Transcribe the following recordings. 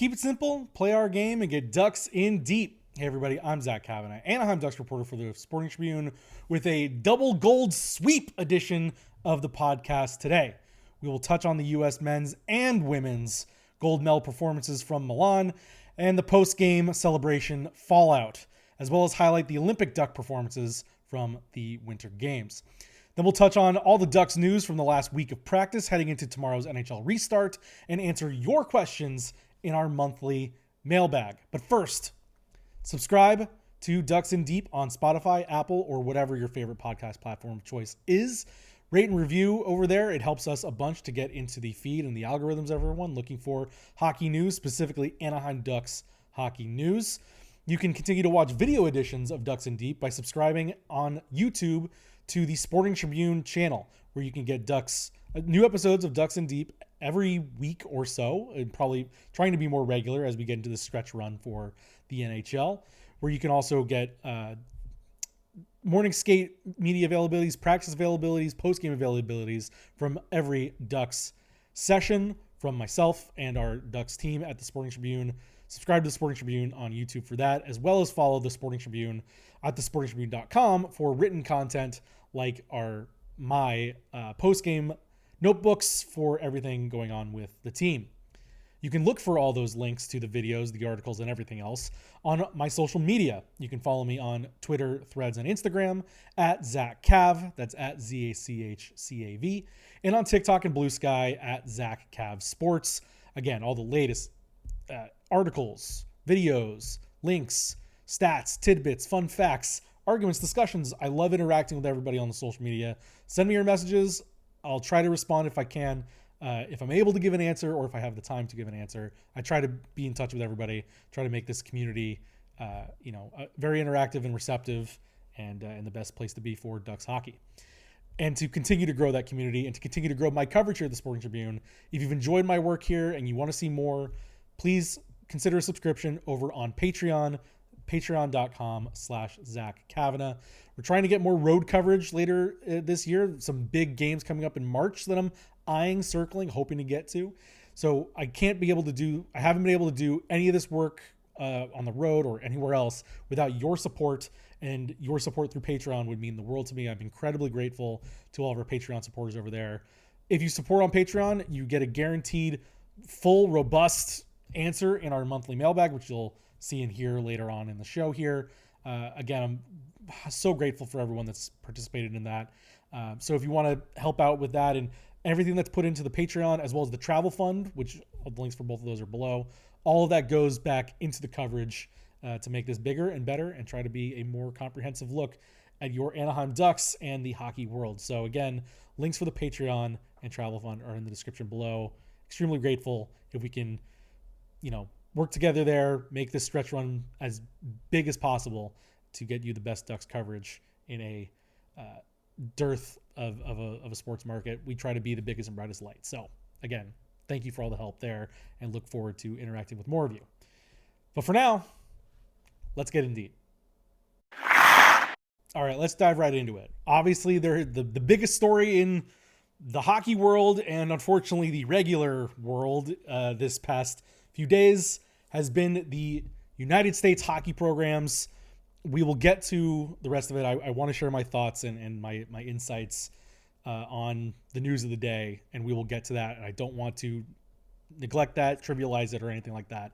Keep it simple, play our game, and get Ducks in deep. Hey everybody, I'm Zach Cavanagh, Anaheim Ducks reporter for the Sporting Tribune with a double gold sweep edition of the podcast today. We will touch on the U.S. men's and women's gold medal performances from Milan and the post-game celebration fallout, as well as highlight the Olympic Duck performances from the Winter Games. Then we'll touch on all the Ducks news from the last week of practice heading into tomorrow's NHL restart and answer your questions in our monthly mailbag. But first, subscribe to Ducks in Deep on Spotify, Apple, or whatever your favorite podcast platform of choice is. Rate and review over there. It helps us a bunch to get into the feed and the algorithms, everyone looking for hockey news, specifically Anaheim Ducks hockey news. You can continue to watch video editions of Ducks in Deep by subscribing on YouTube to the Sporting Tribune channel, where you can get new episodes of Ducks in Deep every week or so, and probably trying to be more regular as we get into the stretch run for the NHL, where you can also get morning skate media availabilities, practice availabilities, post-game availabilities from every Ducks session from myself and our Ducks team at the Sporting Tribune. Subscribe to the Sporting Tribune on YouTube for that, as well as follow the Sporting Tribune at thesportingtribune.com for written content like my post-game notebooks for everything going on with the team. You can look for all those links to the videos, the articles, and everything else on my social media. You can follow me on Twitter, Threads, and Instagram at Zach Cav. That's at ZACHCAV. And on TikTok and Blue Sky at Zach Cav Sports. Again, all the latest articles, videos, links, stats, tidbits, fun facts, arguments, discussions. I love interacting with everybody on the social media. Send me your messages. I'll try to respond if I can. If I'm able to give an answer, or if I have the time to give an answer, I try to be in touch with everybody, try to make this community, very interactive and receptive, and the best place to be for Ducks hockey. And to continue to grow that community and to continue to grow my coverage here at the Sporting Tribune, if you've enjoyed my work here and you want to see more, please consider a subscription over on Patreon, patreon.com/Zach Cavanagh. We're trying to get more road coverage later this year. Some big games coming up in March that I'm eyeing, circling, hoping to get to. So I haven't been able to do any of this work on the road or anywhere else without your support, and your support through Patreon would mean the world to me. I'm incredibly grateful to all of our Patreon supporters over there. If you support on Patreon, you get a guaranteed full, robust answer in our monthly mailbag, which you'll see and hear later on in the show here. Again, I'm so grateful for everyone that's participated in that. So if you want to help out with that and everything that's put into the Patreon, as well as the travel fund, which the links for both of those are below, all of that goes back into the coverage to make this bigger and better and try to be a more comprehensive look at your Anaheim Ducks and the hockey world. So again, links for the Patreon and travel fund are in the description below. Extremely grateful if we can, work together there, make this stretch run as big as possible to get you the best Ducks coverage in a dearth of a sports market. We try to be the biggest and brightest light. So again, thank you for all the help there and look forward to interacting with more of you. But for now, let's get in deep. All right, let's dive right into it. Obviously, the biggest story in the hockey world and unfortunately the regular world this past few days has been the United States hockey programs. We will get to the rest of it. I want to share my thoughts and my insights on the news of the day, and we will get to that. And I don't want to neglect that, trivialize it, or anything like that.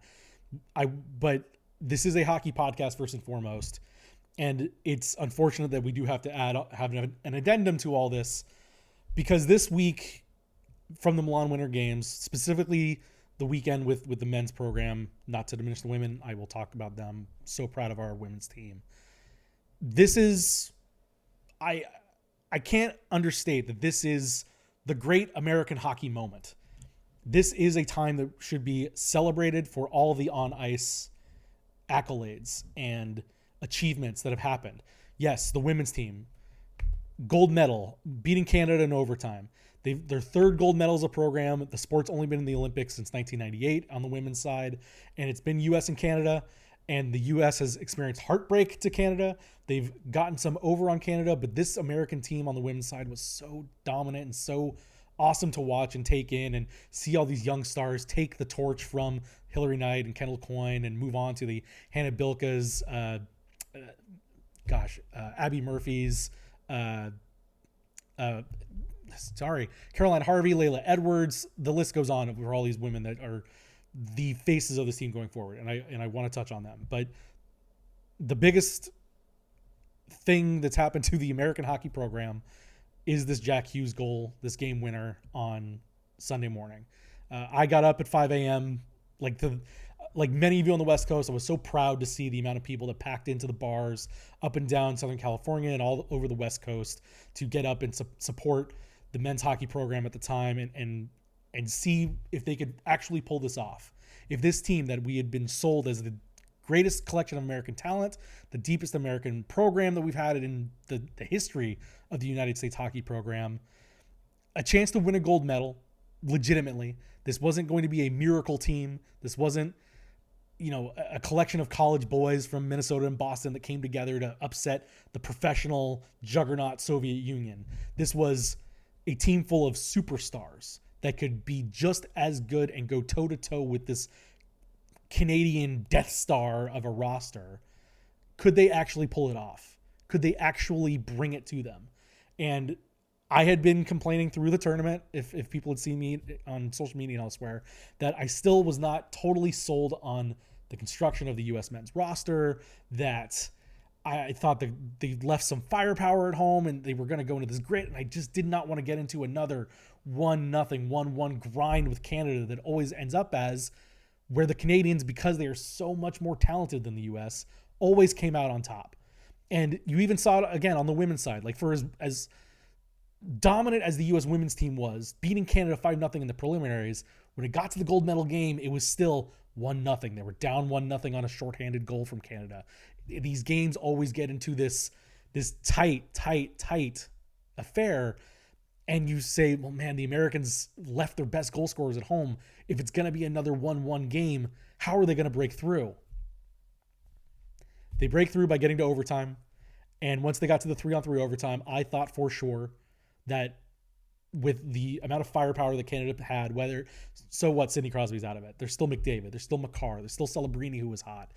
But this is a hockey podcast first and foremost, and it's unfortunate that we do have to have an addendum to all this, because this week from the Milan Winter Games, specifically the weekend with the men's program, not to diminish the women, I will talk about them. So proud of our women's team. This is, I can't understate that this is the great American hockey moment. This is a time that should be celebrated for all the on-ice accolades and achievements that have happened. Yes, the women's team, gold medal, beating Canada in overtime. Their third gold medal as a program. The sport's only been in the Olympics since 1998 on the women's side, and it's been U.S. and Canada, and the U.S. has experienced heartbreak to Canada. They've gotten some over on Canada, but this American team on the women's side was so dominant and so awesome to watch and take in and see all these young stars take the torch from Hillary Knight and Kendall Coyne and move on to the Hannah Bilkas, Abby Murphy's, Caroline Harvey, Layla Edwards. The list goes on for all these women that are the faces of this team going forward, and I want to touch on them. But the biggest thing that's happened to the American hockey program is this Jack Hughes goal, this game winner on Sunday morning. I got up at 5 a.m. Like many of you on the West Coast. I was so proud to see the amount of people that packed into the bars up and down Southern California and all over the West Coast to get up and support the men's hockey program at the time and see if they could actually pull this off. If this team that we had been sold as the greatest collection of American talent, the deepest American program that we've had in the history of the United States hockey program, a chance to win a gold medal legitimately. This wasn't going to be a miracle team. This wasn't, a collection of college boys from Minnesota and Boston that came together to upset the professional juggernaut Soviet Union. This was a team full of superstars that could be just as good and go toe-to-toe with this Canadian Death Star of a roster. Could they actually pull it off? Could they actually bring it to them? And I had been complaining through the tournament, if people had seen me on social media and elsewhere, that I still was not totally sold on the construction of the U.S. men's roster, that I thought that they left some firepower at home and they were going to go into this grit, and I just did not want to get into another 1-0, 1-1 grind with Canada that always ends up as where the Canadians, because they are so much more talented than the U.S., always came out on top. And you even saw it again on the women's side. Like, for as dominant as the U.S. women's team was, beating Canada 5-0 in the preliminaries, when it got to the gold medal game, it was still 1-0. They were down 1-0 on a shorthanded goal from Canada. These games always get into this tight affair. And you say, well, man, the Americans left their best goal scorers at home. If it's going to be another 1-1 game, how are they going to break through? They break through by getting to overtime. And once they got to the 3-on-3 overtime, I thought for sure that with the amount of firepower that Canada had, Sidney Crosby's out of it. There's still McDavid. There's still Makar. There's still Celebrini, who was hot.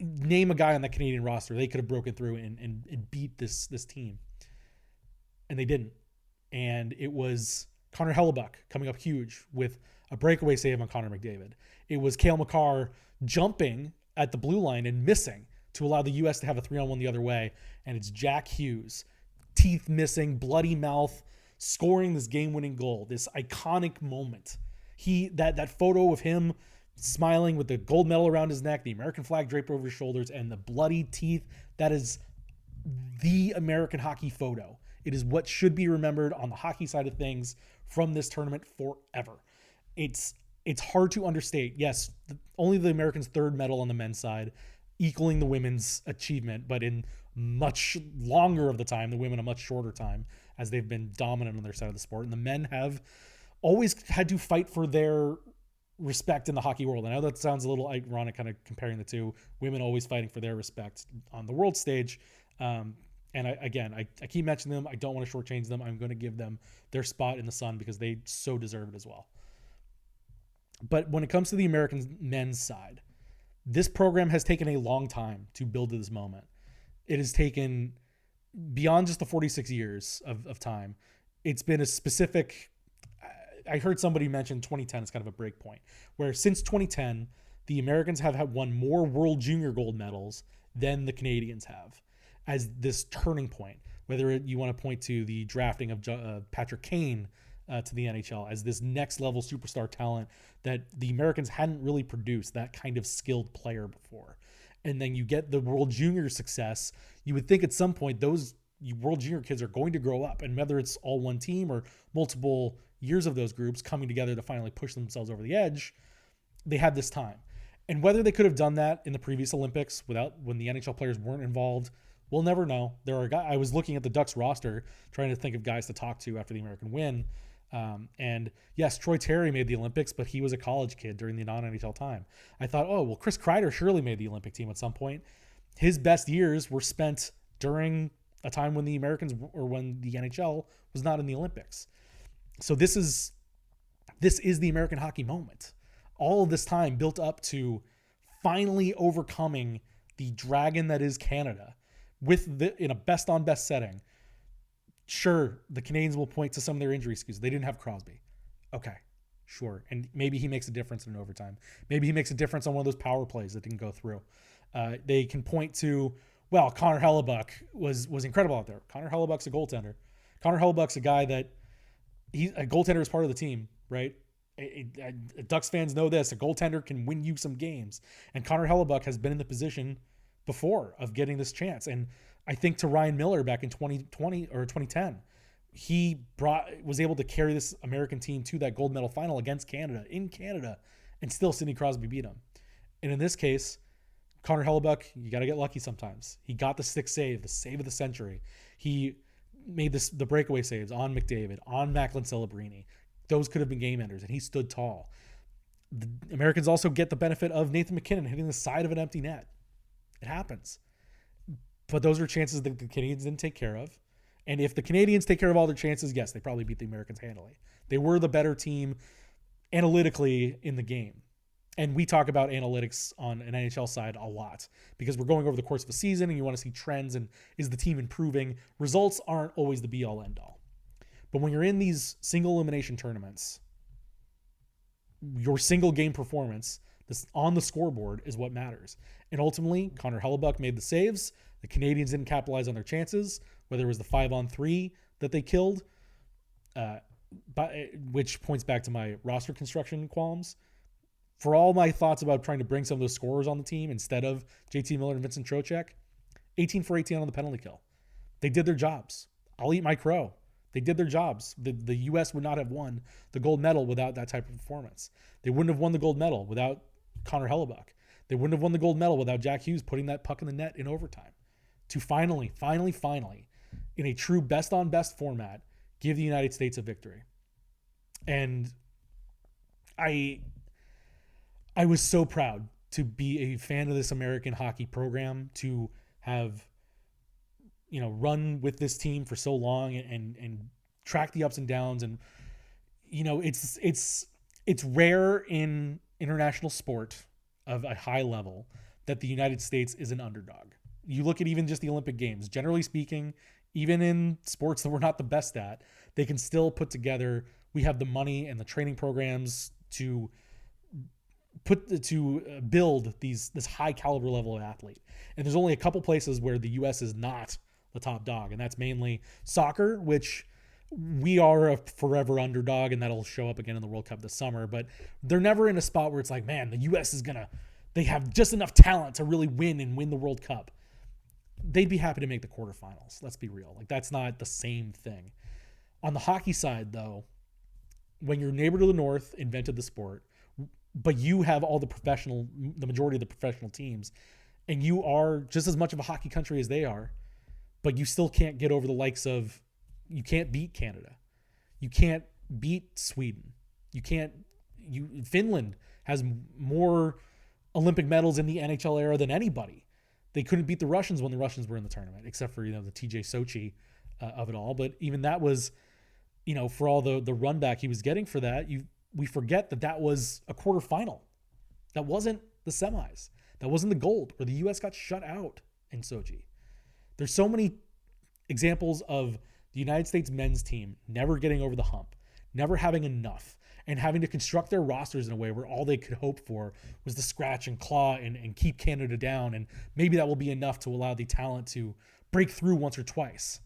Name a guy on that Canadian roster. They could have broken through and beat this team. And they didn't. And it was Connor Hellebuck coming up huge with a breakaway save on Connor McDavid. It was Cale Makar jumping at the blue line and missing to allow the U.S. to have a 3-on-1 the other way. And it's Jack Hughes, teeth missing, bloody mouth, scoring this game-winning goal, this iconic moment. That photo of him smiling with the gold medal around his neck, the American flag draped over his shoulders, and the bloody teeth, that is the American hockey photo. It is what should be remembered on the hockey side of things from this tournament forever. It's hard to understate. Yes, only the Americans' third medal on the men's side, equaling the women's achievement, but in much longer of the time, the women a much shorter time, as they've been dominant on their side of the sport. And the men have always had to fight for their respect in the hockey world. I know that sounds a little ironic, kind of comparing the two. Women always fighting for their respect on the world stage. And I keep mentioning them. I don't want to shortchange them. I'm going to give them their spot in the sun because they so deserve it as well. But when it comes to the American men's side, this program has taken a long time to build to this moment. It has taken beyond just the 46 years of time. It's been a specific, I heard somebody mention 2010 is kind of a break point, where since 2010, the Americans have won more World Junior gold medals than the Canadians have, as this turning point. Whether you want to point to the drafting of Patrick Kane to the NHL as this next level superstar talent that the Americans hadn't really produced that kind of skilled player before. And then you get the World Junior success. You would think at some point those World Junior kids are going to grow up, and whether it's all one team or multiple years of those groups coming together to finally push themselves over the edge, they had this time. And whether they could have done that in the previous Olympics when the NHL players weren't involved, we'll never know. There are guys, I was looking at the Ducks roster, trying to think of guys to talk to after the American win. And yes, Troy Terry made the Olympics, but he was a college kid during the non-NHL time. I thought, oh, well, Chris Kreider surely made the Olympic team at some point. His best years were spent during a time when the Americans or when the NHL was not in the Olympics. So this is the American hockey moment. All of this time built up to finally overcoming the dragon that is Canada in a best on best setting. Sure, the Canadians will point to some of their injury excuses. They didn't have Crosby. Okay, sure. And maybe he makes a difference in overtime. Maybe he makes a difference on one of those power plays that didn't go through. They can point to, well, Connor Hellebuck was incredible out there. Connor Hellebuck's a goaltender. Connor Hellebuck's a guy that he's a goaltender is part of the team, right? Ducks fans know this. A goaltender can win you some games. And Connor Hellebuck has been in the position before of getting this chance. And I think to Ryan Miller back in 2020 or 2010, he was able to carry this American team to that gold medal final against Canada, in Canada, and still Sidney Crosby beat him. And in this case, Connor Hellebuck, you got to get lucky sometimes. He got the stick save, the save of the century. He made the breakaway saves on McDavid, on Macklin Celebrini. Those could have been game enders, and he stood tall. The Americans also get the benefit of Nathan MacKinnon hitting the side of an empty net. It happens. But those are chances that the Canadians didn't take care of. And if the Canadians take care of all their chances, yes, they probably beat the Americans handily. They were the better team analytically in the game. And we talk about analytics on an NHL side a lot because we're going over the course of a season and you want to see trends and is the team improving. Results aren't always the be-all, end-all. But when you're in these single elimination tournaments, your single game performance on the scoreboard is what matters. And ultimately, Connor Hellebuck made the saves. The Canadians didn't capitalize on their chances, whether it was the 5-on-3 that they killed, which points back to my roster construction qualms. For all my thoughts about trying to bring some of those scorers on the team instead of JT Miller and Vincent Trocheck, 18 for 18 on the penalty kill. They did their jobs. I'll eat my crow. They did their jobs. The U.S. would not have won the gold medal without that type of performance. They wouldn't have won the gold medal without Connor Hellebuck. They wouldn't have won the gold medal without Jack Hughes putting that puck in the net in overtime. To finally, in a true best-on-best format, give the United States a victory. And I was so proud to be a fan of this American hockey program, to have run with this team for so long and track the ups and downs. And it's rare in international sport of a high level that the United States is an underdog. You look at even just the Olympic Games, generally speaking, even in sports that we're not the best at, they can still put together. We have the money and the training programs to build this high caliber level of athlete. And there's only a couple places where the U.S. is not the top dog, and that's mainly soccer, which we are a forever underdog, and that'll show up again in the World Cup this summer. But they're never in a spot where it's like, man, the U.S. they have just enough talent to really win the World Cup. They'd be happy to make the quarterfinals. Let's be real. Like, that's not the same thing. On the hockey side, though, when your neighbor to the north invented the sport, but you have the majority of the professional teams, and you are just as much of a hockey country as they are, but you still can't get over the likes of, you can't beat Canada. You can't beat Sweden. Finland has more Olympic medals in the NHL era than anybody. They couldn't beat the Russians when the Russians were in the tournament, except for, the TJ Sochi of it all. But even that was, for all the run back he was getting for that, we forget that was a quarterfinal. That wasn't the semis. That wasn't the gold, where the U.S. got shut out in Sochi. There's so many examples of the United States men's team never getting over the hump, never having enough, and having to construct their rosters in a way where all they could hope for was to scratch and claw and keep Canada down. And maybe that will be enough to allow the talent to break through once or twice.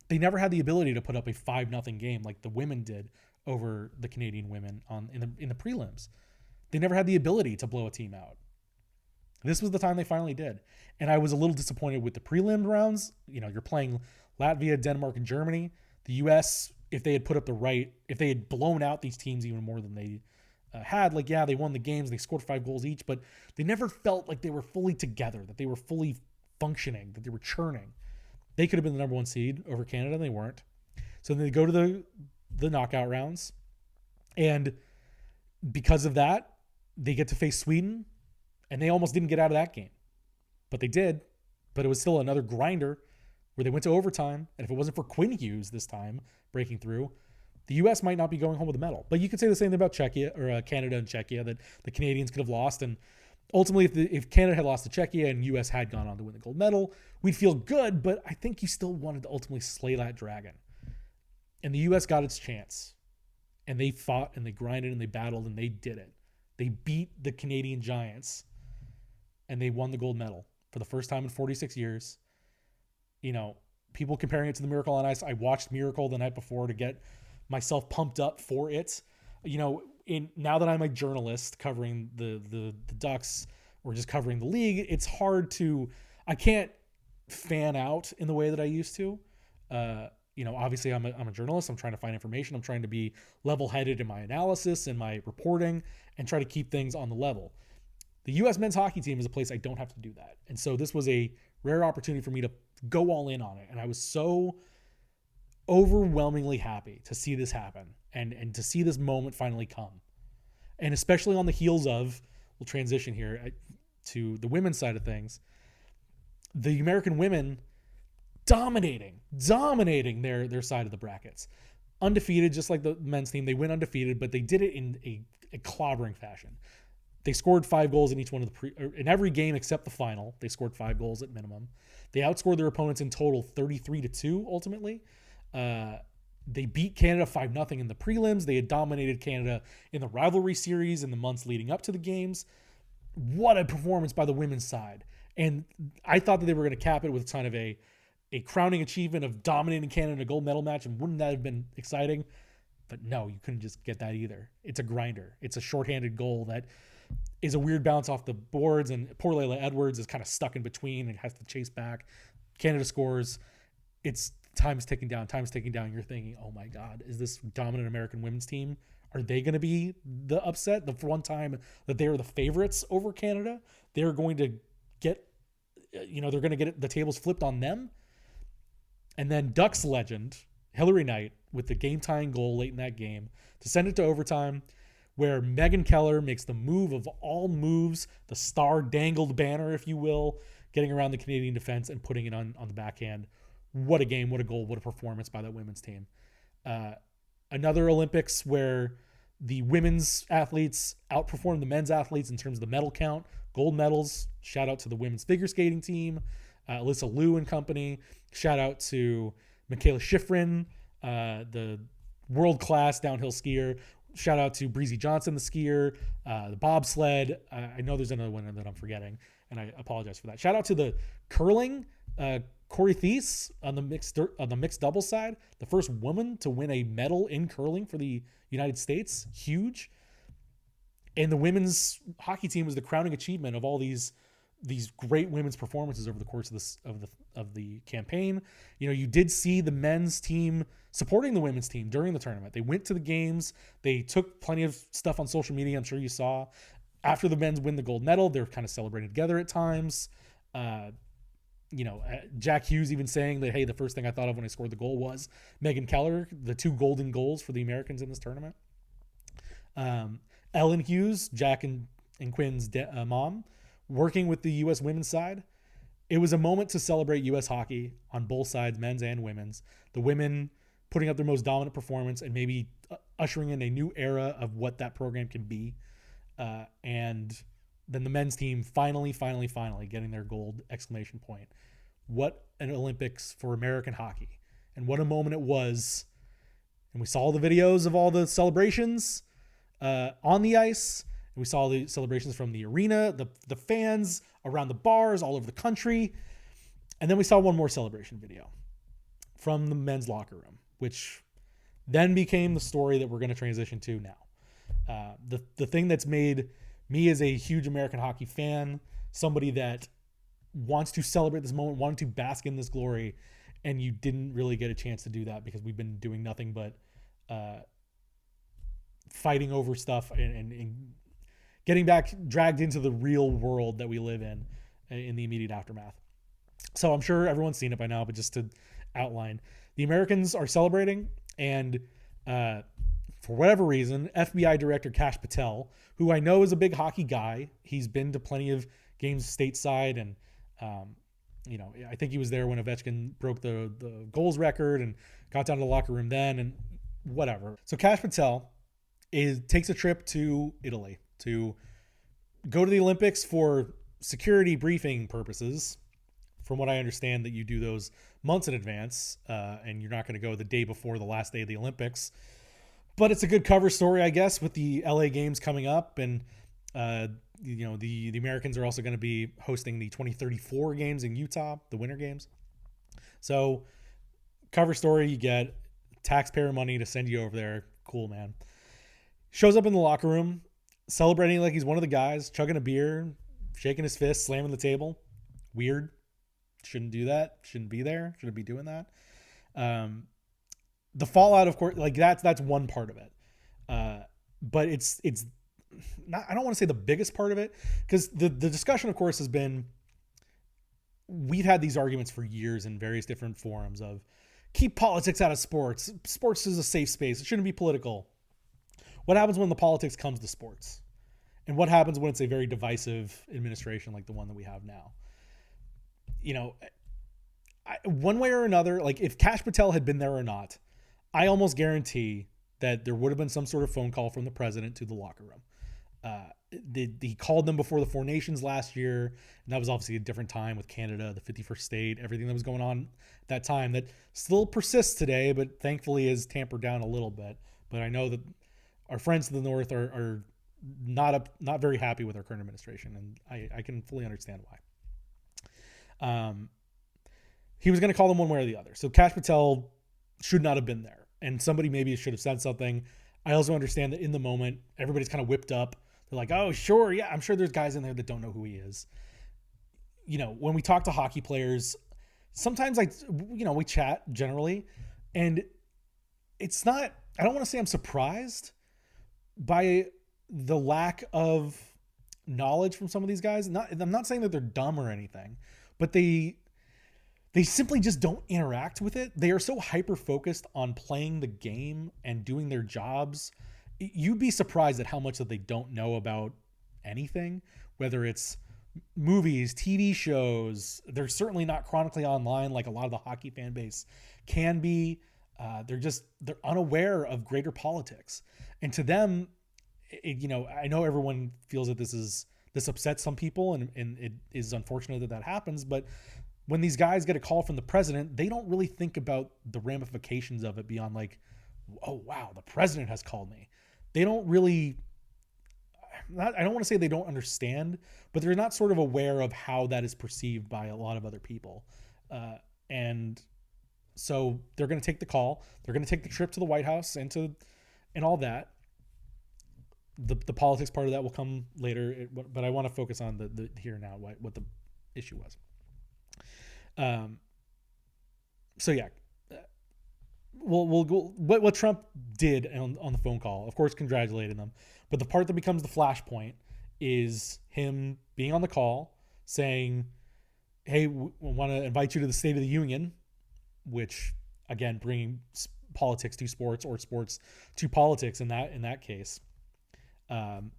They never had the ability to put up a 5-0 game like the women did over the Canadian women in the prelims. They never had the ability to blow a team out. This was the time they finally did. And I was a little disappointed with the prelim rounds. You're playing Latvia, Denmark, and Germany. The U.S., if they had blown out these teams even more than they had, they won the games, they scored 5 goals each, but they never felt like they were fully together, that they were fully functioning, that they were churning. They could have been the number 1 seed over Canada, and they weren't. So then they go to the knockout rounds, and because of that, they get to face Sweden, and they almost didn't get out of that game. But they did, but it was still another grinder where they went to overtime, and if it wasn't for Quinn Hughes this time breaking through, the U.S. might not be going home with a medal. But you could say the same thing about Czechia or Canada and Czechia, that the Canadians could have lost. And ultimately, if Canada had lost to Czechia and U.S. had gone on to win the gold medal, we'd feel good. But I think you still wanted to ultimately slay that dragon. And the U.S. got its chance. And they fought and they grinded and they battled and they did it. They beat the Canadian Giants and they won the gold medal for the first time in 46 years. You know, people comparing it to the Miracle on Ice. I watched Miracle the night before to get myself pumped up for it. You know, now that I'm a journalist covering the Ducks or just covering the league, it's hard to, I can't fan out in the way that I used to. You know, obviously I'm a journalist. I'm trying to find information. I'm trying to be level-headed in my analysis and my reporting and try to keep things on the level. The U.S. men's hockey team is a place I don't have to do that. And so this was a rare opportunity for me to go all in on it. And I was so overwhelmingly happy to see this happen and to see this moment finally come. And especially on the heels of, we'll transition here to the women's side of things, the American women dominating their side of the brackets. Undefeated, just like the men's team. They went undefeated, but they did it in a clobbering fashion. They scored 5 goals in each one of in every game except the final. They scored 5 goals at minimum. They outscored their opponents in total 33-2 ultimately. They beat Canada 5-0 in the prelims. They had dominated Canada in the rivalry series in the months leading up to the games. What a performance by the women's side. And I thought that they were going to cap it with kind of a crowning achievement of dominating Canada in a gold medal match, and wouldn't that have been exciting? But no, you couldn't just get that either. It's a grinder. It's a shorthanded goal that is a weird bounce off the boards, and poor Layla Edwards is kind of stuck in between and has to chase back. Canada scores. It's time is ticking down. You're thinking, oh my God, is this dominant American women's team? Are they going to be the upset? The one time that they are the favorites over Canada, they're going to get, they're going to get the tables flipped on them. And then Ducks legend, Hillary Knight, with the game-tying goal late in that game to send it to overtime, where Megan Keller makes the move of all moves, the star-dangled banner, if you will, getting around the Canadian defense and putting it on the backhand. What a game, what a goal, what a performance by that women's team. Another Olympics where the women's athletes outperformed the men's athletes in terms of the medal count. Gold medals, shout out to the women's figure skating team, Alyssa Liu and company. Shout out to Michaela Schifrin, the world-class downhill skier. Shout out to Breezy Johnson, the skier, the bobsled. I know there's another one that I'm forgetting, and I apologize for that. Shout out to the curling, Corey Thies on the mixed doubles side, the first woman to win a medal in curling for the United States. Huge. And the women's hockey team was the crowning achievement of all these great women's performances over the course of the campaign. You did see the men's team supporting the women's team during the tournament. They went to the games. They took plenty of stuff on social media. I'm sure you saw. After the men's win the gold medal, they're kind of celebrating together at times. Jack Hughes even saying that, hey, the first thing I thought of when I scored the goal was Megan Keller, the 2 golden goals for the Americans in this tournament. Ellen Hughes, Jack and Quinn's mom, working with the U.S. women's side. It was a moment to celebrate U.S. hockey on both sides, men's and women's. The women putting up their most dominant performance and maybe ushering in a new era of what that program can be. And then the men's team finally getting their gold exclamation point. What an Olympics for American hockey. And what a moment it was. And we saw the videos of all the celebrations on the ice. We saw the celebrations from the arena, the fans around the bars all over the country. And then we saw one more celebration video from the men's locker room, which then became the story that we're going to transition to now. The thing that's made me as a huge American hockey fan, somebody that wants to celebrate this moment, wanted to bask in this glory, and you didn't really get a chance to do that because we've been doing nothing but fighting over stuff and getting back dragged into the real world that we live in the immediate aftermath. So I'm sure everyone's seen it by now, but just to outline, the Americans are celebrating, and for whatever reason, FBI Director Kash Patel, who I know is a big hockey guy, he's been to plenty of games stateside, and I think he was there when Ovechkin broke the goals record and got down to the locker room then, and whatever. So Kash Patel takes a trip to Italy to go to the Olympics for security briefing purposes. From what I understand, that you do those months in advance, and you're not going to go the day before the last day of the Olympics. But it's a good cover story, I guess, with the LA games coming up. And, the Americans are also going to be hosting the 2034 games in Utah, the Winter Games. So cover story, you get taxpayer money to send you over there. Cool, man. Shows up in the locker room, celebrating like he's one of the guys, chugging a beer, shaking his fist, slamming the table. Weird. Shouldn't do that. Shouldn't be there. Shouldn't be doing that. The fallout, of course, like that's one part of it. But it's not, I don't want to say the biggest part of it, because the discussion, of course, has been, we've had these arguments for years in various different forums of keep politics out of sports. Sports is a safe space. It shouldn't be political. What happens when the politics comes to sports? And what happens when it's a very divisive administration like the one that we have now? One way or another, like if Kash Patel had been there or not, I almost guarantee that there would have been some sort of phone call from the president to the locker room. He called them before the Four Nations last year, and that was obviously a different time with Canada, the 51st state, everything that was going on at that time that still persists today, but thankfully is tampered down a little bit. But I know that our friends to the north are not very happy with our current administration, and I can fully understand why. He was going to call them one way or the other. So Kash Patel should not have been there, and somebody maybe should have said something. I also understand that in the moment, everybody's kind of whipped up. They're like, oh, sure. Yeah, I'm sure there's guys in there that don't know who he is. When we talk to hockey players, sometimes we chat generally, and it's not, I don't want to say I'm surprised by the lack of knowledge from some of these guys. I'm not saying that they're dumb or anything, but they simply just don't interact with it. They are so hyper-focused on playing the game and doing their jobs. You'd be surprised at how much that they don't know about anything, whether it's movies, TV shows. They're certainly not chronically online like a lot of the hockey fan base can be. They're unaware of greater politics. And to them, I know everyone feels that this upsets some people, and it is unfortunate that happens, but when these guys get a call from the president, they don't really think about the ramifications of it beyond like, oh, wow, the president has called me. They don't really, I don't want to say they don't understand, but they're not sort of aware of how that is perceived by a lot of other people. And so they're going to take the call. They're going to take the trip to the White House and all that. The politics part of that will come later, but I want to focus on the here and now, what the issue was. So yeah, we'll go what Trump did on the phone call, of course, congratulating them. But the part that becomes the flashpoint is him being on the call saying, hey, we want to invite you to the State of the Union, which again, bringing politics to sports or sports to politics in that case. And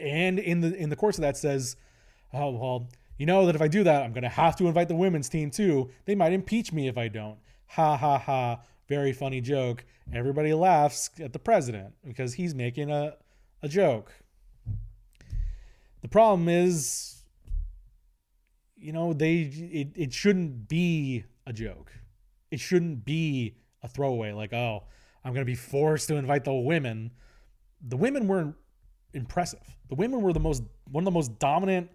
in the course of that says, oh, well, that if I do that, I'm going to have to invite the women's team too. They might impeach me if I don't. Ha, ha, ha. Very funny joke. Everybody laughs at the president because he's making a joke. The problem is, it shouldn't be a joke. It shouldn't be a throwaway like, oh, I'm going to be forced to invite the women. The women weren't impressive. The women were one of the most dominant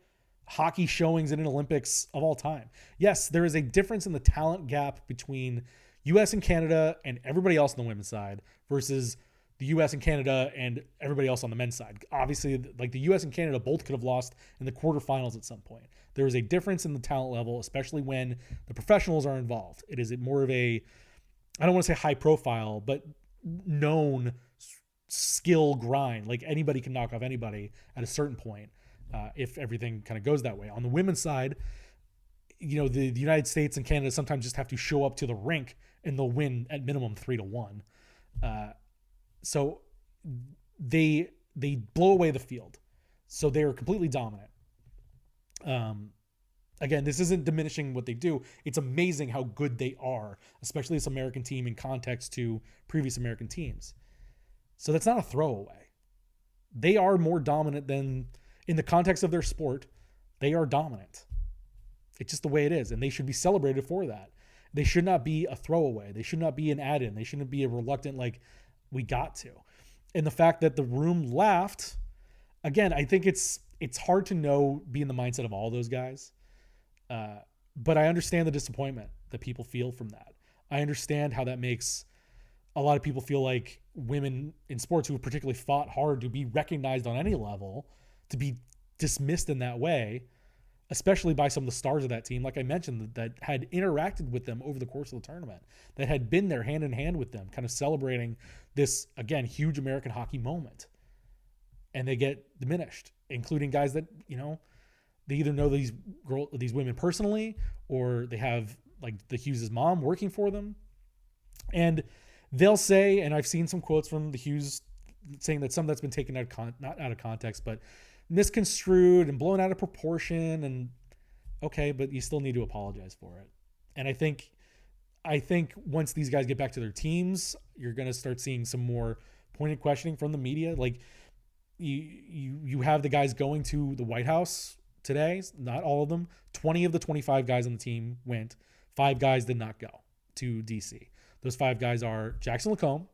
hockey showings in an Olympics of all time. Yes, there is a difference in the talent gap between US and Canada and everybody else on the women's side versus the US and Canada and everybody else on the men's side. Obviously, like the US and Canada both could have lost in the quarterfinals at some point. There is a difference in the talent level, especially when the professionals are involved. It is more of a, I don't want to say high profile, but known skill grind. Like anybody can knock off anybody at a certain point. If everything kind of goes that way. On the women's side, the United States and Canada sometimes just have to show up to the rink and they'll win at minimum 3-1. So they blow away the field. So they are completely dominant. Again, this isn't diminishing what they do. It's amazing how good they are, especially this American team in context to previous American teams. So that's not a throwaway. They are more dominant than, in the context of their sport, they are dominant. It's just the way it is, and they should be celebrated for that. They should not be a throwaway. They should not be an add-in. They shouldn't be a reluctant, like, we got to. And the fact that the room laughed, again, I think it's hard to know, be in the mindset of all those guys. But I understand the disappointment that people feel from that. I understand how that makes a lot of people feel like women in sports who have particularly fought hard to be recognized on any level, to be dismissed in that way, especially by some of the stars of that team, like I mentioned, that had interacted with them over the course of the tournament, that had been there hand in hand with them, kind of celebrating this, again, huge American hockey moment. And they get diminished, including guys that, they either know these women personally, or they have, like, the Hughes' mom working for them. And they'll say, and I've seen some quotes from the Hughes saying that some that's been taken not out of context, but misconstrued and blown out of proportion. And okay, but you still need to apologize for it. And I think once these guys get back to their teams, you're going to start seeing some more pointed questioning from the media. Like, you have the guys going to the White House today, not all of them. 20 of the 25 guys on the team went. 5 guys did not go to DC. Those 5 guys are Jackson Lacombe,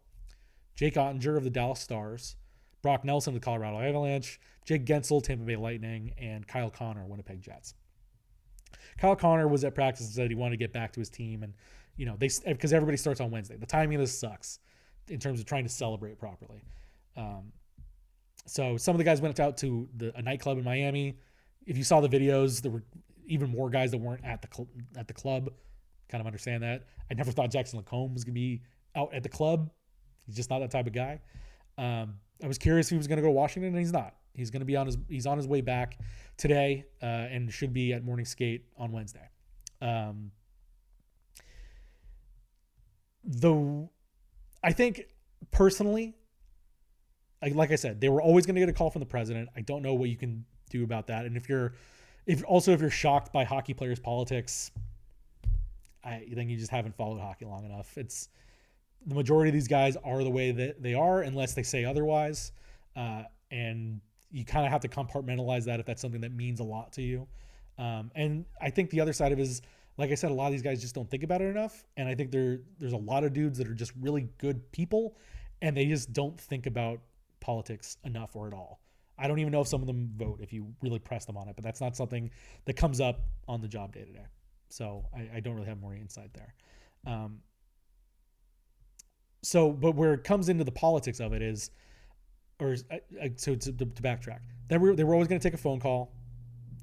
Jake Ottinger of the Dallas Stars, Brock Nelson of the Colorado Avalanche, Jake Gensel, Tampa Bay Lightning, and Kyle Connor, Winnipeg Jets. Kyle Connor was at practice and said he wanted to get back to his team, and because everybody starts on Wednesday. The timing of this sucks in terms of trying to celebrate properly. So some of the guys went out to a nightclub in Miami. If you saw the videos, there were even more guys that weren't at the club. Kind of understand that. I never thought Jackson Lacombe was going to be out at the club. He's just not that type of guy. I was curious if he was going to go to Washington, and he's not. He's going to be he's on his way back today, and should be at morning skate on Wednesday. Though I think personally, like I said, they were always going to get a call from the president. I don't know what you can do about that. And if you're shocked by hockey players' politics, I think you just haven't followed hockey long enough. It's the majority of these guys are the way that they are, unless they say otherwise. And you kind of have to compartmentalize that if that's something that means a lot to you. And I think the other side of it is, like I said, a lot of these guys just don't think about it enough. And I think there's a lot of dudes that are just really good people, and they just don't think about politics enough or at all. I don't even know if some of them vote if you really press them on it, but that's not something that comes up on the job day to day. So I don't really have more insight there. But where it comes into the politics of it is, to backtrack, they were always going to take a phone call.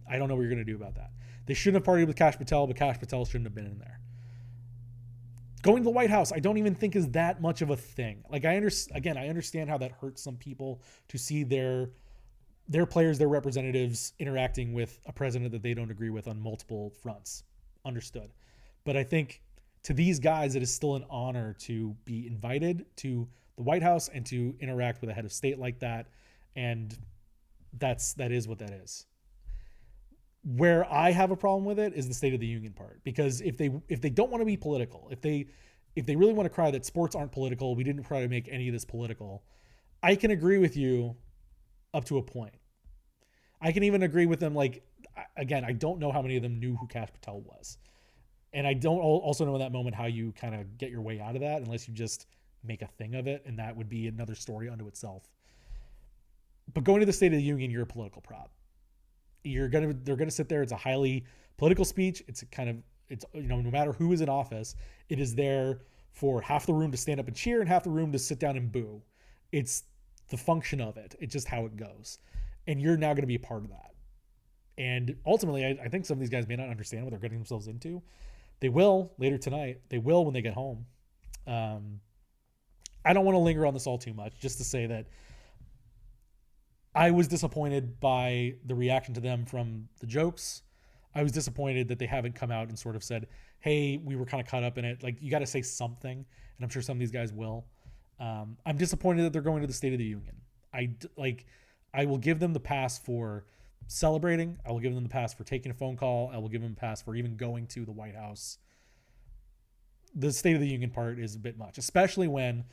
I don't know what you're going to do about that. They shouldn't have partied with Kash Patel, but Kash Patel shouldn't have been in there. Going to the White House, I don't even think is that much of a thing. Like, I understand how that hurts some people to see their players, their representatives interacting with a president that they don't agree with on multiple fronts. Understood. But I think to these guys, it is still an honor to be invited to the White House and to interact with a head of state like that. And that is what that is. Where I have a problem with it is the State of the Union part, because if they don't want to be political, if they really want to cry that sports aren't political, we didn't try to make any of this political, I can agree with you up to a point. I can even agree with them. Like, again, I don't know how many of them knew who Kash Patel was. And I don't also know in that moment how you kind of get your way out of that unless you just make a thing of it. And that would be another story unto itself. But going to the State of the Union, you're a political prop. They're going to sit there. It's a highly political speech. It's no matter who is in office, it is there for half the room to stand up and cheer and half the room to sit down and boo. It's the function of it. It's just how it goes. And you're now going to be a part of that. And ultimately, I think some of these guys may not understand what they're getting themselves into. They will later tonight. They will when they get home. I don't want to linger on this all too much, just to say that I was disappointed by the reaction to them from the jokes. I was disappointed that they haven't come out and sort of said, hey, we were kind of caught up in it. Like, you got to say something. And I'm sure some of these guys will. I'm disappointed that they're going to the State of the Union. I will give them the pass for celebrating. I will give them the pass for taking a phone call. I will give them a pass for even going to the White House. The State of the Union part is a bit much, especially when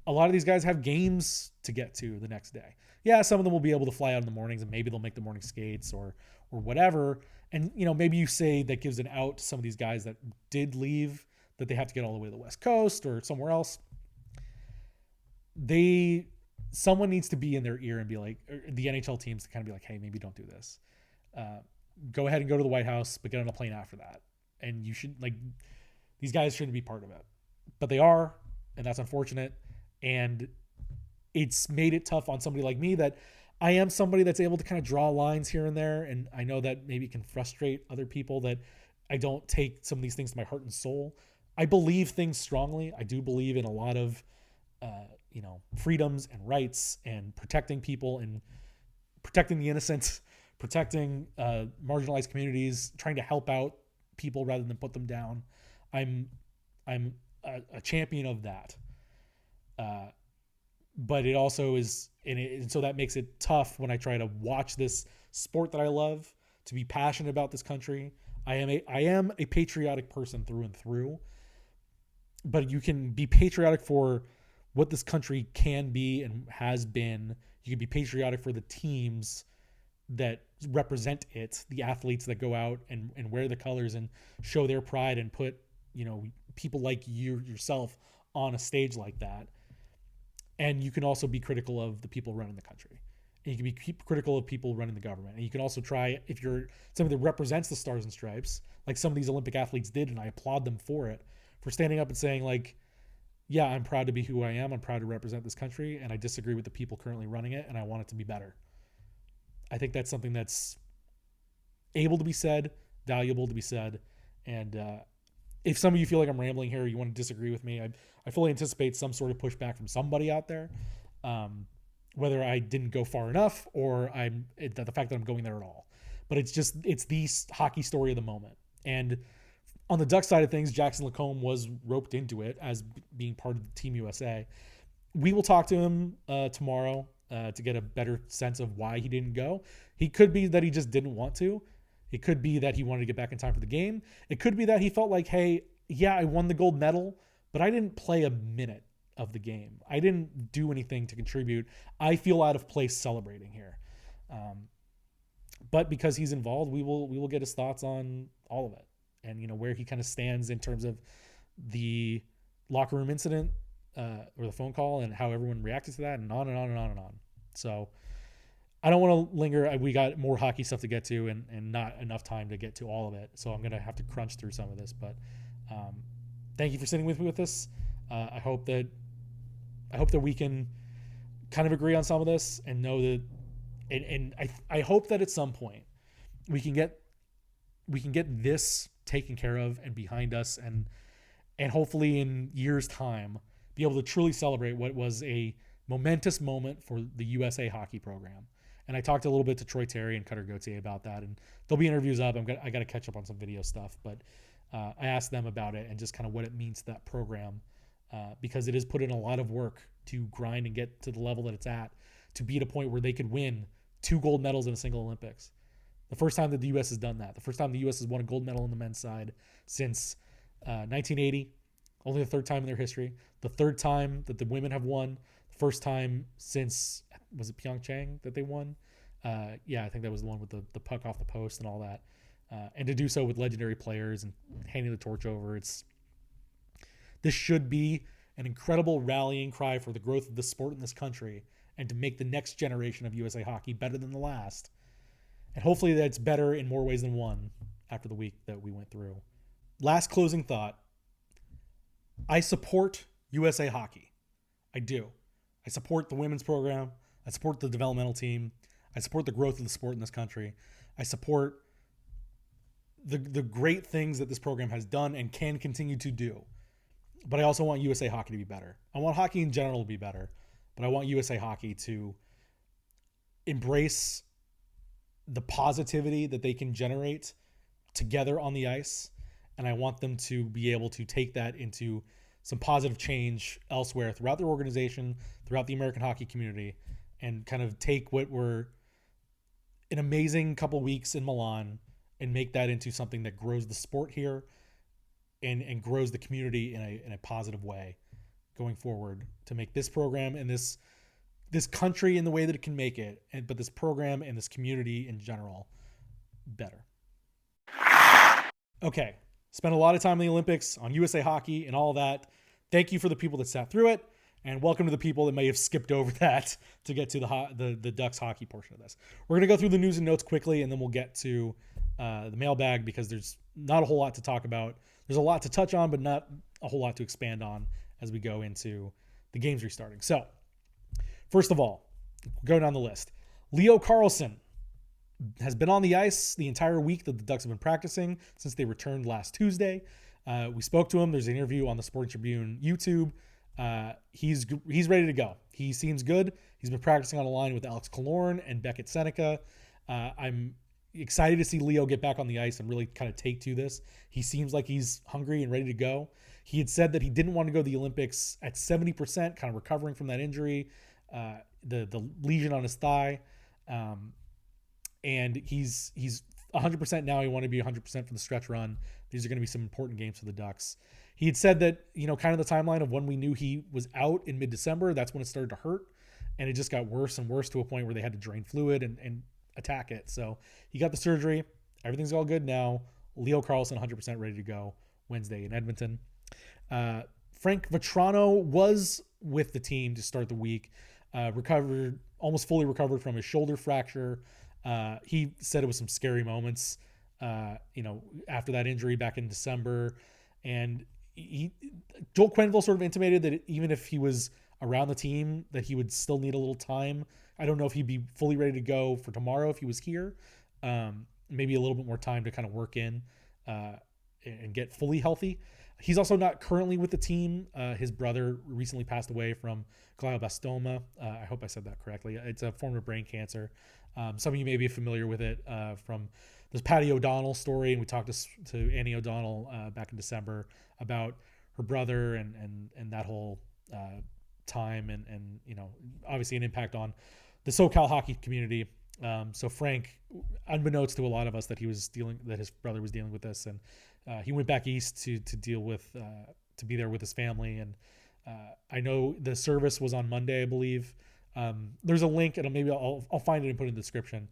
a lot of these guys have games to get to the next day. Yeah, some of them will be able to fly out in the mornings, and maybe they'll make the morning skates or whatever. And, maybe you say that gives an out to some of these guys that did leave, that they have to get all the way to the West Coast or somewhere else. Someone needs to be in their ear and be like, the NHL teams to kind of be like, hey, maybe don't do this. Go ahead and go to the White House, but get on a plane after that. And you should, these guys shouldn't be part of it, but they are, and that's unfortunate. And it's made it tough on somebody like me, that I am somebody that's able to kind of draw lines here and there. And I know that maybe can frustrate other people, that I don't take some of these things to my heart and soul. I believe things strongly. I do believe in a lot of, freedoms and rights, and protecting people and protecting the innocent, protecting marginalized communities, trying to help out people rather than put them down. I'm a champion of that. But it also is, and so that makes it tough when I try to watch this sport that I love, to be passionate about this country. I am a patriotic person through and through, but you can be patriotic for what this country can be and has been. You can be patriotic for the teams that represent it, the athletes that go out and wear the colors and show their pride and put, people like yourself on a stage like that. And you can also be critical of the people running the country. And you can be critical of people running the government. And you can also try, if you're somebody that represents the Stars and Stripes, like some of these Olympic athletes did, and I applaud them for it, for standing up and saying, yeah, I'm proud to be who I am. I'm proud to represent this country, and I disagree with the people currently running it, and I want it to be better. I think that's something that's able to be said, valuable to be said. And if some of you feel like I'm rambling here, or you want to disagree with me, I fully anticipate some sort of pushback from somebody out there, whether I didn't go far enough or the fact that I'm going there at all. But it's the hockey story of the moment. And on the Ducks side of things, Jackson Lacombe was roped into it as being part of Team USA. We will talk to him tomorrow to get a better sense of why he didn't go. He could be that he just didn't want to. It could be that he wanted to get back in time for the game. It could be that he felt like, hey, yeah, I won the gold medal, but I didn't play a minute of the game. I didn't do anything to contribute. I feel out of place celebrating here. But because he's involved, we will get his thoughts on all of it, and where he kind of stands in terms of the locker room incident or the phone call, and how everyone reacted to that, and on and on and on and on. So I don't want to linger. We got more hockey stuff to get to, and not enough time to get to all of it. So I'm going to have to crunch through some of this. But thank you for sitting with me with this. I hope that we can kind of agree on some of this, and know that, and I hope that at some point we can get this taken care of and behind us, and hopefully in years' time be able to truly celebrate what was a momentous moment for the USA hockey program. And I talked a little bit to Troy Terry and Cutter Gauthier about that, and there'll be interviews up. I got to catch up on some video stuff, but I asked them about it and just kind of what it means to that program, because it has put in a lot of work to grind and get to the level that it's at, to be at a point where they could win 2 gold medals in a single Olympics. The first time that the U.S. has done that. The first time the U.S. has won a gold medal on the men's side since 1980. Only the third time in their history. The third time that the women have won. The first time since, was it Pyeongchang that they won? Yeah, I think that was the one with the puck off the post and all that. And to do so with legendary players and handing the torch over. This should be an incredible rallying cry for the growth of the sport in this country, and to make the next generation of USA hockey better than the last. And hopefully that's better in more ways than one after the week that we went through. Last closing thought. I support USA hockey. I do. I support the women's program. I support the developmental team. I support the growth of the sport in this country. I support the great things that this program has done and can continue to do. But I also want USA hockey to be better. I want hockey in general to be better, but I want USA hockey to embrace the positivity that they can generate together on the ice. And I want them to be able to take that into some positive change elsewhere throughout their organization, throughout the American hockey community, and kind of take what an amazing couple weeks in Milan and make that into something that grows the sport here and grows the community in a positive way going forward, to make this program and this country in the way that it can make it, but this program and this community in general better. Okay, spent a lot of time in the Olympics, on USA Hockey and all that. Thank you for the people that sat through it, and welcome to the people that may have skipped over that to get to the Ducks hockey portion of this. We're going to go through the news and notes quickly, and then we'll get to the mailbag, because there's not a whole lot to talk about. There's a lot to touch on, but not a whole lot to expand on as we go into the games restarting. So, first of all, go down the list. Leo Carlsson has been on the ice the entire week that the Ducks have been practicing since they returned last Tuesday. We spoke to him. There's an interview on the Sporting Tribune YouTube. He's ready to go. He seems good. He's been practicing on a line with Alex Killorn and Beckett Seneca. I'm excited to see Leo get back on the ice and really kind of take to this. He seems like he's hungry and ready to go. He had said that he didn't want to go to the Olympics at 70%, kind of recovering from that injury, the lesion on his thigh. And he's 100% now. He wanted to be 100% for the stretch run. These are going to be some important games for the Ducks. He had said that, kind of the timeline of when we knew he was out in mid-December, that's when it started to hurt. And it just got worse and worse to a point where they had to drain fluid and attack it. So he got the surgery. Everything's all good now. Leo Carlsson 100% ready to go Wednesday in Edmonton. Frank Vetrano was with the team to start the week. Almost fully recovered from his shoulder fracture. He said it was some scary moments, after that injury back in December. And Joel Quenneville sort of intimated that even if he was around the team, that he would still need a little time. I don't know if he'd be fully ready to go for tomorrow if he was here. Maybe a little bit more time to kind of work in and get fully healthy. He's also not currently with the team. His brother recently passed away from glioblastoma. I hope I said that correctly. It's a form of brain cancer. Some of you may be familiar with it from this Patty O'Donnell story, and we talked to Annie O'Donnell back in December about her brother and that whole time and obviously an impact on the SoCal hockey community. So Frank, unbeknownst to a lot of us, that his brother was dealing with this, and he went back east to deal with to be there with his family. And I know the service was on Monday, I believe. There's a link, and maybe I'll find it and put it in the description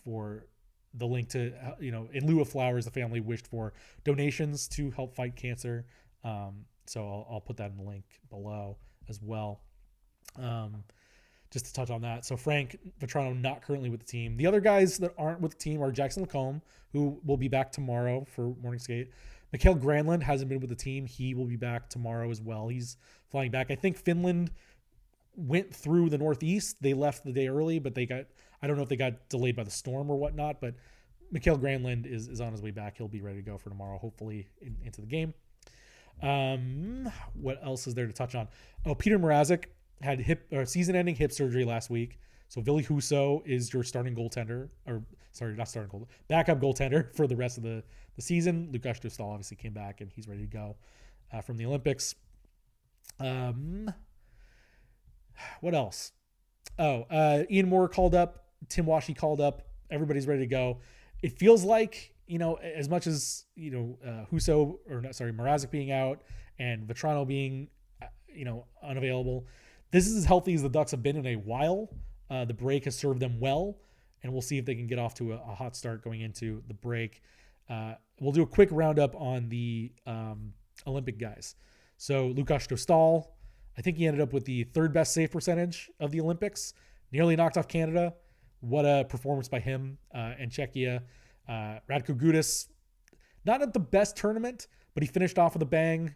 for the link to in lieu of flowers, the family wished for donations to help fight cancer. So I'll put that in the link below as well. Just to touch on that. So Frank Vetrano not currently with the team. The other guys that aren't with the team are Jackson Lacombe, who will be back tomorrow for morning skate. Mikhail Granlund hasn't been with the team. He will be back tomorrow as well. He's flying back. I think Finland went through the Northeast. They left the day early, but I don't know if they got delayed by the storm or whatnot, but Mikhail Granlund is on his way back. He'll be ready to go for tomorrow, hopefully into the game. What else is there to touch on? Oh, Peter Mrazek had season-ending hip surgery last week. So Ville Husso is your starting goaltender, backup goaltender for the rest of the season. Lukas Dostal obviously came back, and he's ready to go from the Olympics. What else? Ian Moore called up. Tim Washy called up. Everybody's ready to go. It feels like, as much as, Mrazek being out and Vetrano being, unavailable, this is as healthy as the Ducks have been in a while. The break has served them well, and we'll see if they can get off to a hot start going into the break. We'll do a quick roundup on the Olympic guys. So Lukas Dostal, I think he ended up with the third best save percentage of the Olympics. Nearly knocked off Canada. What a performance by him and Czechia. Radko Gudas, not at the best tournament, but he finished off with a bang.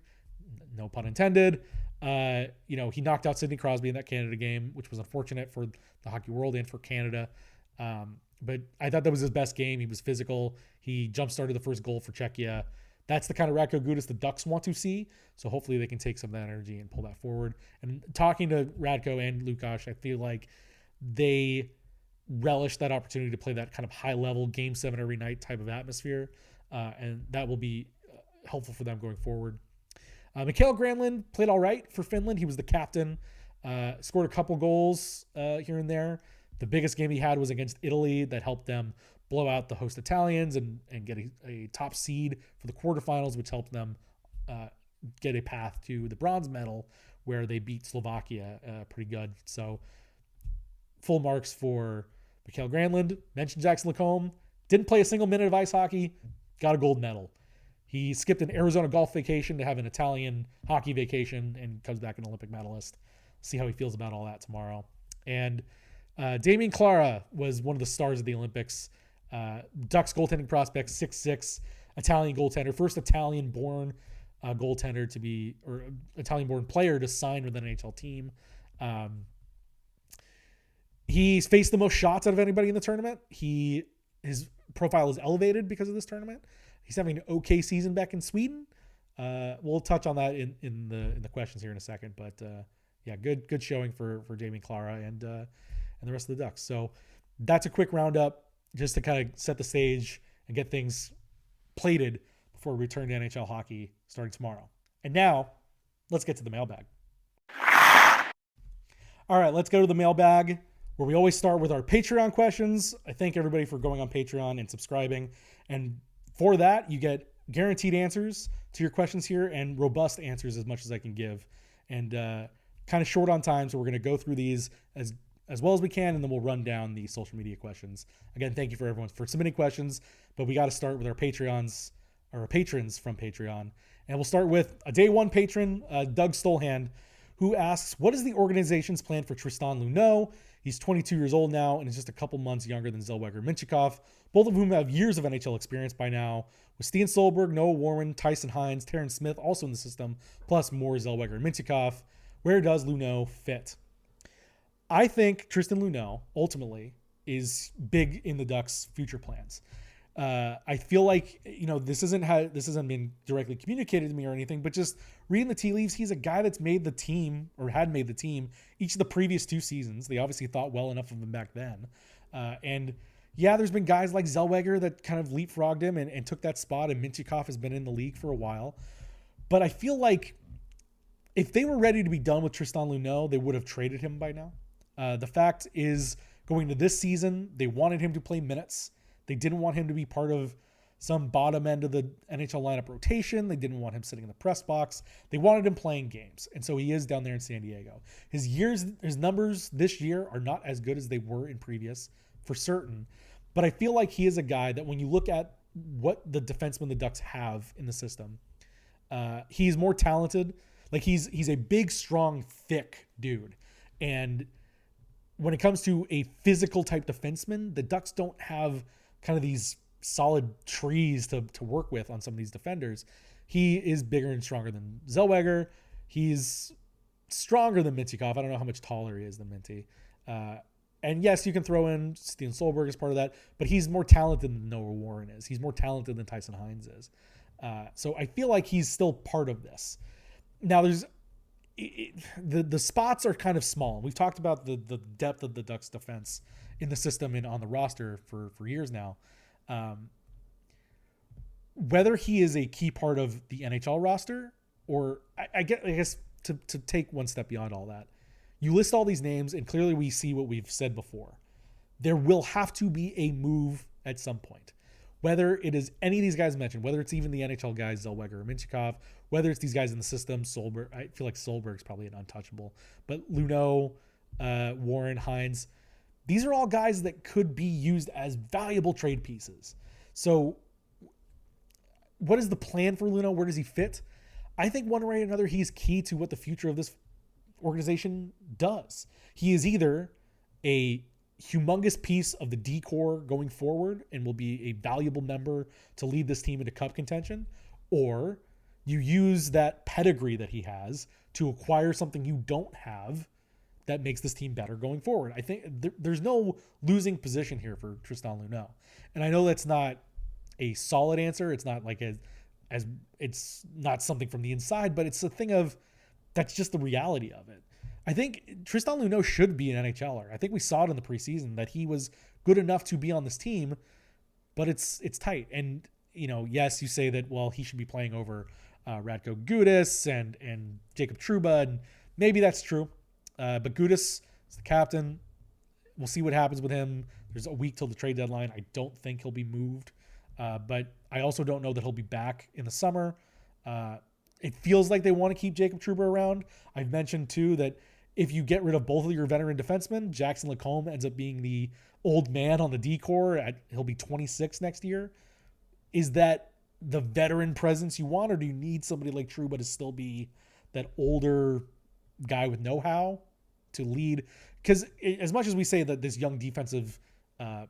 No pun intended. He knocked out Sidney Crosby in that Canada game, which was unfortunate for the hockey world and for Canada. But I thought that was his best game. He was physical. He jump-started the first goal for Czechia. That's the kind of Radko Gudas the Ducks want to see. So hopefully they can take some of that energy and pull that forward. And talking to Radko and Lukas, I feel like they relish that opportunity to play that kind of high-level Game 7 every night type of atmosphere. And that will be helpful for them going forward. Mikhail Granlund played all right for Finland. He was the captain, scored a couple goals here and there. The biggest game he had was against Italy that helped them blow out the host Italians and get a top seed for the quarterfinals, which helped them get a path to the bronze medal where they beat Slovakia pretty good. So full marks for Mikael Granlund. Mentioned Jackson Lacombe. Didn't play a single minute of ice hockey. Got a gold medal. He skipped an Arizona golf vacation to have an Italian hockey vacation and comes back an Olympic medalist. See how he feels about all that tomorrow. And Damian Clara was one of the stars of the Olympics. Ducks goaltending prospect, 6'6", Italian goaltender, first Italian-born goaltender to be, or Italian-born player to sign with an NHL team. He's faced the most shots out of anybody in the tournament. His profile is elevated because of this tournament. He's having an okay season back in Sweden. We'll touch on that in the questions here in a second, but yeah, good showing for Damian Clara and the rest of the Ducks. So that's a quick roundup just to kind of set the stage and get things plated before we return to NHL hockey starting tomorrow. And now let's get to the mailbag. All right, let's go to the mailbag where we always start with our Patreon questions. I thank everybody for going on Patreon and subscribing. And for that, you get guaranteed answers to your questions here and robust answers as much as I can give. And kind of short on time, so we're going to go through these as well as we can, and then we'll run down the social media questions. Again, thank you for everyone for submitting questions, but we got to start with our patrons from Patreon. And we'll start with a day one patron, Doug Stolhand, who asks, what is the organization's plan for Tristan Luneau? He's 22 years old now and is just a couple months younger than Zellweger Minchikov, both of whom have years of NHL experience by now, with Stian Solberg, Noah Warren, Tyson Hines, Terrence Smith also in the system, plus more Zellweger and Minchikov. Where does Luneau fit? I think Tristan Luneau ultimately is big in the Ducks' future plans. I feel like, this hasn't been directly communicated to me or anything, but just reading the tea leaves, he's a guy that's made the team or had made the team each of the previous 2 seasons. They obviously thought well enough of him back then. And yeah, there's been guys like Zellweger that kind of leapfrogged him and took that spot, and Minchikov has been in the league for a while. But I feel like if they were ready to be done with Tristan Luneau, they would have traded him by now. The fact is, going to this season, they wanted him to play minutes. They didn't want him to be part of some bottom end of the NHL lineup rotation. They didn't want him sitting in the press box. They wanted him playing games. And so he is down there in San Diego. His numbers this year are not as good as they were in previous, for certain. But I feel like he is a guy that when you look at what the defensemen the Ducks have in the system, he's more talented. Like he's a big, strong, thick dude. And when it comes to a physical type defenseman, the Ducks don't have kind of these solid trees to work with on some of these defenders. He is bigger and stronger than Zellweger. He's stronger than Minchikov. I don't know how much taller he is than Minty. And yes, you can throw in Stian Solberg as part of that, but he's more talented than Noah Warren is. He's more talented than Tyson Hines is. So I feel like he's still part of this. Now the spots are kind of small. We've talked about the depth of the Ducks defense in the system and on the roster for years now. Whether he is a key part of the NHL roster, or I guess to take one step beyond all that, you list all these names and clearly we see what we've said before. There will have to be a move at some point. Whether it is any of these guys mentioned, whether it's even the NHL guys, Zellweger or Minchikov, whether it's these guys in the system, Solberg, I feel like Solberg's probably an untouchable, but Luneau, Warren, Hines, these are all guys that could be used as valuable trade pieces. So what is the plan for Luneau? Where does he fit? I think one way or another, he's key to what the future of this organization does. He is either a humongous piece of the D-core going forward and will be a valuable member to lead this team into cup contention, or you use that pedigree that he has to acquire something you don't have that makes this team better going forward. I think there's no losing position here for Tristan Luneau. And I know that's not a solid answer. It's not like as it's not something from the inside, but it's a thing of that's just the reality of it. I think Tristan Luneau should be an NHLer. I think we saw it in the preseason that he was good enough to be on this team, but it's tight. And, yes, you say that, well, he should be playing over Radko Gudas and Jacob Trouba, and maybe that's true. But Gudas is the captain. We'll see what happens with him. There's a week till the trade deadline. I don't think he'll be moved, but I also don't know that he'll be back in the summer. It feels like they want to keep Jacob Trouba around. I've mentioned too that if you get rid of both of your veteran defensemen, Jackson Lacombe ends up being the old man on the D-core. He'll be 26 next year. Is that the veteran presence you want, or do you need somebody like Trouba to still be that older guy with know-how to lead? Because as much as we say that this young defensive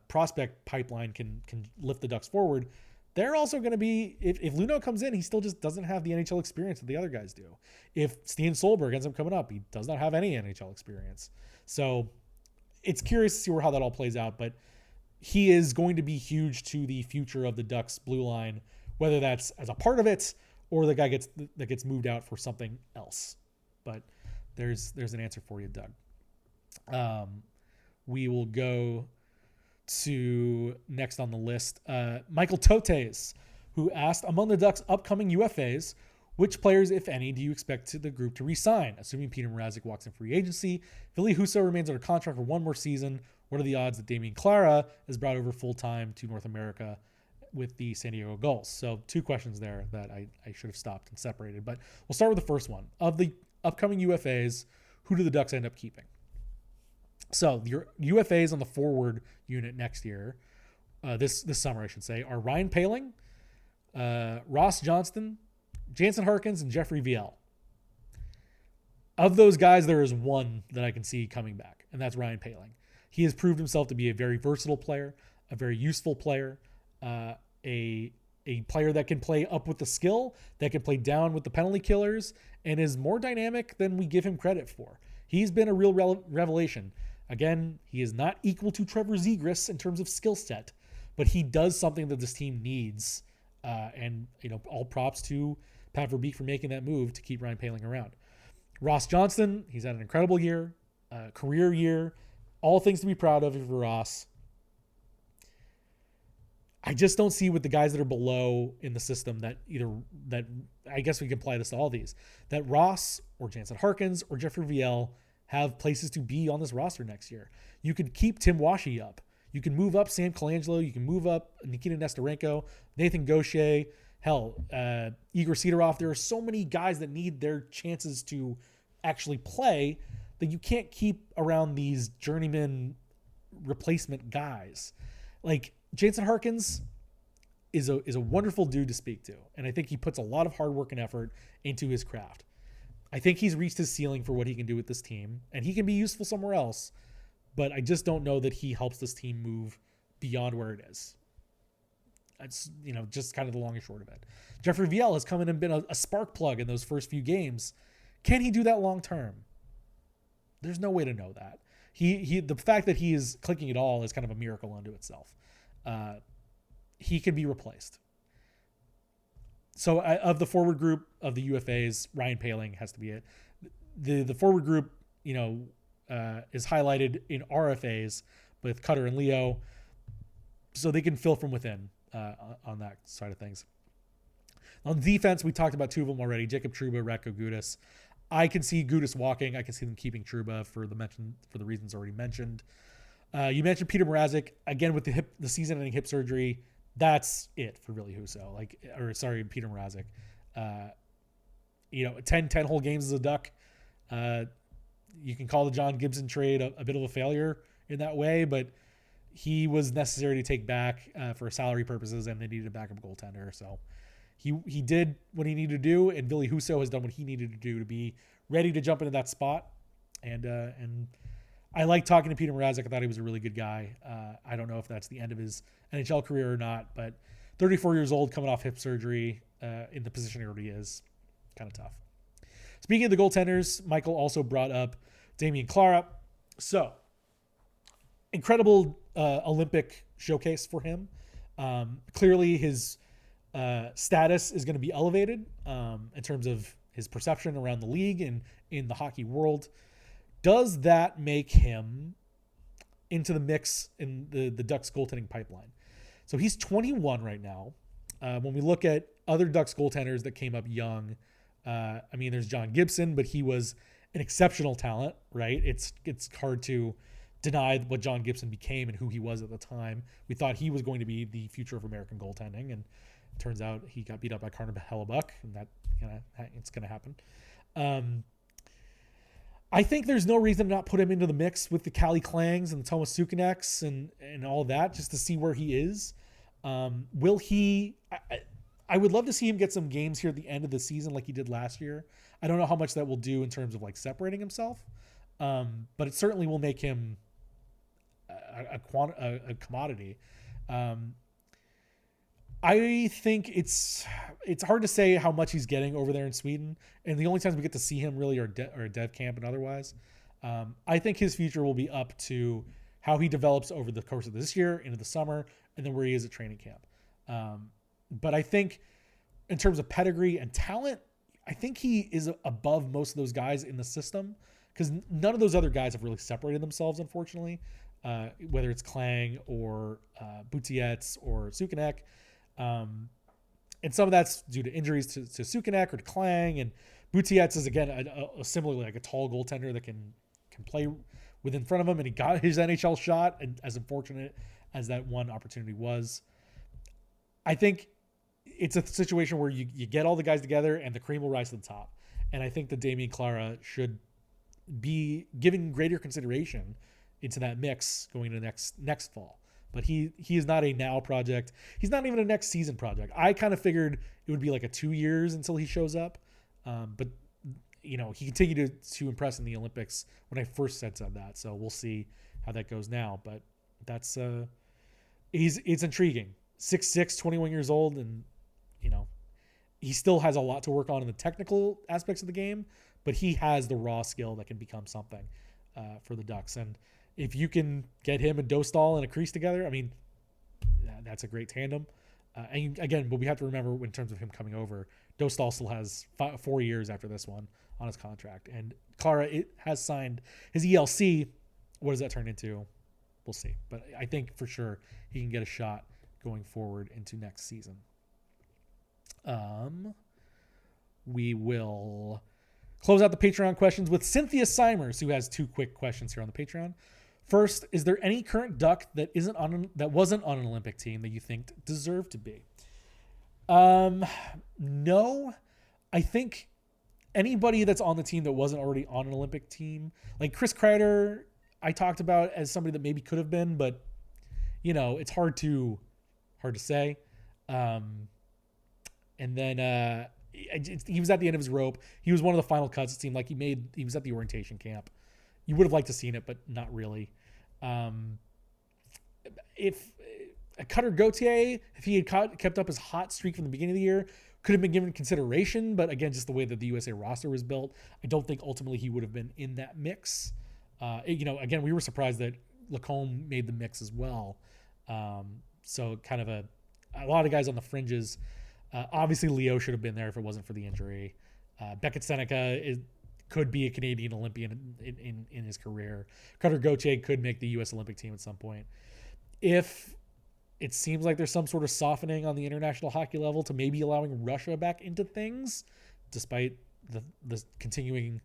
prospect pipeline can lift the Ducks forward, they're also going to be, if Luno comes in, he still just doesn't have the NHL experience that the other guys do. If Steen Solberg ends up coming up, he does not have any NHL experience. So it's curious to see how that all plays out, but he is going to be huge to the future of the Ducks blue line, whether that's as a part of it or the guy gets moved out for something else. But there's an answer for you, Doug. We will go to next on the list, Michael Totes, who asked, among the Ducks' upcoming UFAs, which players, if any, do you expect the group to re-sign? Assuming Peter Mrazek walks in free agency, Ville Husso remains under contract for one more season. What are the odds that Damian Clara is brought over full-time to North America with the San Diego Gulls? So 2 questions there that I should have stopped and separated. But we'll start with the first one. Of the upcoming UFAs, who do the Ducks end up keeping? So your UFAs on the forward unit next year, this summer I should say, are Ryan Poehling, Ross Johnston, Jansen Harkins, and Jeffrey Viel. Of those guys, there is one that I can see coming back, and that's Ryan Poehling. He has proved himself to be a very versatile player, a very useful player, a player that can play up with the skill, that can play down with the penalty killers, and is more dynamic than we give him credit for. He's been a real revelation. Again, he is not equal to Trevor Zegras in terms of skill set, but he does something that this team needs. And all props to Pat Verbeek for making that move to keep Ryan Poehling around. Ross Johnston, he's had an incredible year, career year, all things to be proud of for Ross. I just don't see with the guys that are below in the system that I guess we can apply this to all these, that Ross or Jansen Harkins or Jeffrey Viel have places to be on this roster next year. You could keep Tim Washy up. You can move up Sam Colangelo. You can move up Nikita Nesterenko, Nathan Gaucher, Igor Sidorov. There are so many guys that need their chances to actually play that you can't keep around these journeyman replacement guys. Like Jansen Harkins is a wonderful dude to speak to, and I think he puts a lot of hard work and effort into his craft. I think he's reached his ceiling for what he can do with this team, and he can be useful somewhere else, but I just don't know that he helps this team move beyond where it is. It's, just kind of the long and short of it. Jeffrey Viel has come in and been a spark plug in those first few games. Can he do that long term? There's no way to know that. The fact that he is clicking at all is kind of a miracle unto itself. He can be replaced. So of the forward group of the UFAs, Ryan Poehling has to be it. The forward group, is highlighted in RFAs with Cutter and Leo, so they can fill from within on that side of things. On defense, we talked about 2 of them already: Jacob Trouba, Ratko Gudas. I can see Gudas walking. I can see them keeping Trouba for the reasons already mentioned. You mentioned Peter Mrazek again with the season-ending hip surgery. That's it for Ville Husso. Peter Mrazek. 10 whole games as a Duck. You can call the John Gibson trade a bit of a failure in that way, but he was necessary to take back for salary purposes, and they needed a backup goaltender. So he did what he needed to do, and Ville Husso has done what he needed to do to be ready to jump into that spot. And I like talking to Peter Mrazek. I thought he was a really good guy. I don't know if that's the end of his NHL career or not, but 34 years old, coming off hip surgery in the position he already is, kind of tough. Speaking of the goaltenders, Michael also brought up Damian Clara. So, incredible Olympic showcase for him. Clearly, his status is going to be elevated in terms of his perception around the league and in the hockey world. Does that make him into the mix in the Ducks goaltending pipeline? So he's 21 right now. When we look at other Ducks goaltenders that came up young, there's John Gibson, but he was an exceptional talent, right? It's hard to deny what John Gibson became and who he was at the time. We thought he was going to be the future of American goaltending, and it turns out he got beat up by Carter Hellebuck, and that it's going to happen. I think there's no reason to not put him into the mix with the Cali Clangs and the Thomas Sukaneks and all that, just to see where he is. Will he? I would love to see him get some games here at the end of the season like he did last year. I don't know how much that will do in terms of like separating himself, but it certainly will make him a commodity. I think it's hard to say how much he's getting over there in Sweden, and the only times we get to see him really are dev camp and otherwise. I think his future will be up to how he develops over the course of this year into the summer, and then where he is at training camp. But I think in terms of pedigree and talent, I think he is above most of those guys in the system, because none of those other guys have really separated themselves, unfortunately, whether it's Klang or Butiets or Sukanek. And some of that's due to injuries to Sukanek or to Klang, and Butiets is again a similarly like a tall goaltender that can play within front of him, and he got his NHL shot, and as unfortunate as that one opportunity was, I think it's a situation where you get all the guys together and the cream will rise to the top. And I think that Damian Clara should be given greater consideration into that mix going into next fall. But he is not a now project. He's not even a next season project. I kind of figured it would be like a 2 years until he shows up. But he continued to impress in the Olympics when I first said that. So we'll see how that goes now. But that's it's intriguing. 6'6", 21 years old, and he still has a lot to work on in the technical aspects of the game, but he has the raw skill that can become something for the Ducks. And if you can get him and Dostal in a crease together, I mean, that's a great tandem. And again, but we have to remember in terms of him coming over, Dostal still has 4 years after this one on his contract, and Clara has signed his ELC. What does that turn into? We'll see. But I think for sure he can get a shot going forward into next season. We will close out the Patreon questions with Cynthia Simers, who has 2 quick questions here on the Patreon. First, is there any current Duck that wasn't on an Olympic team that you think deserved to be? No. I think anybody that's on the team that wasn't already on an Olympic team, like Chris Kreider, I talked about as somebody that maybe could have been, but it's hard to say. And then he was at the end of his rope. He was one of the final cuts. It seemed like he was at the orientation camp. You would have liked to seen it, but not really. If Cutter Gauthier, if he had kept up his hot streak from the beginning of the year, could have been given consideration. But again, just the way that the USA roster was built, I don't think ultimately he would have been in that mix. Again, we were surprised that Lacombe made the mix as well. So kind of a lot of guys on the fringes. Obviously, Leo should have been there if it wasn't for the injury. Beckett Seneca could be a Canadian Olympian in his career. Cutter Gauthier could make the U.S. Olympic team at some point. If it seems like there's some sort of softening on the international hockey level to maybe allowing Russia back into things, despite the continuing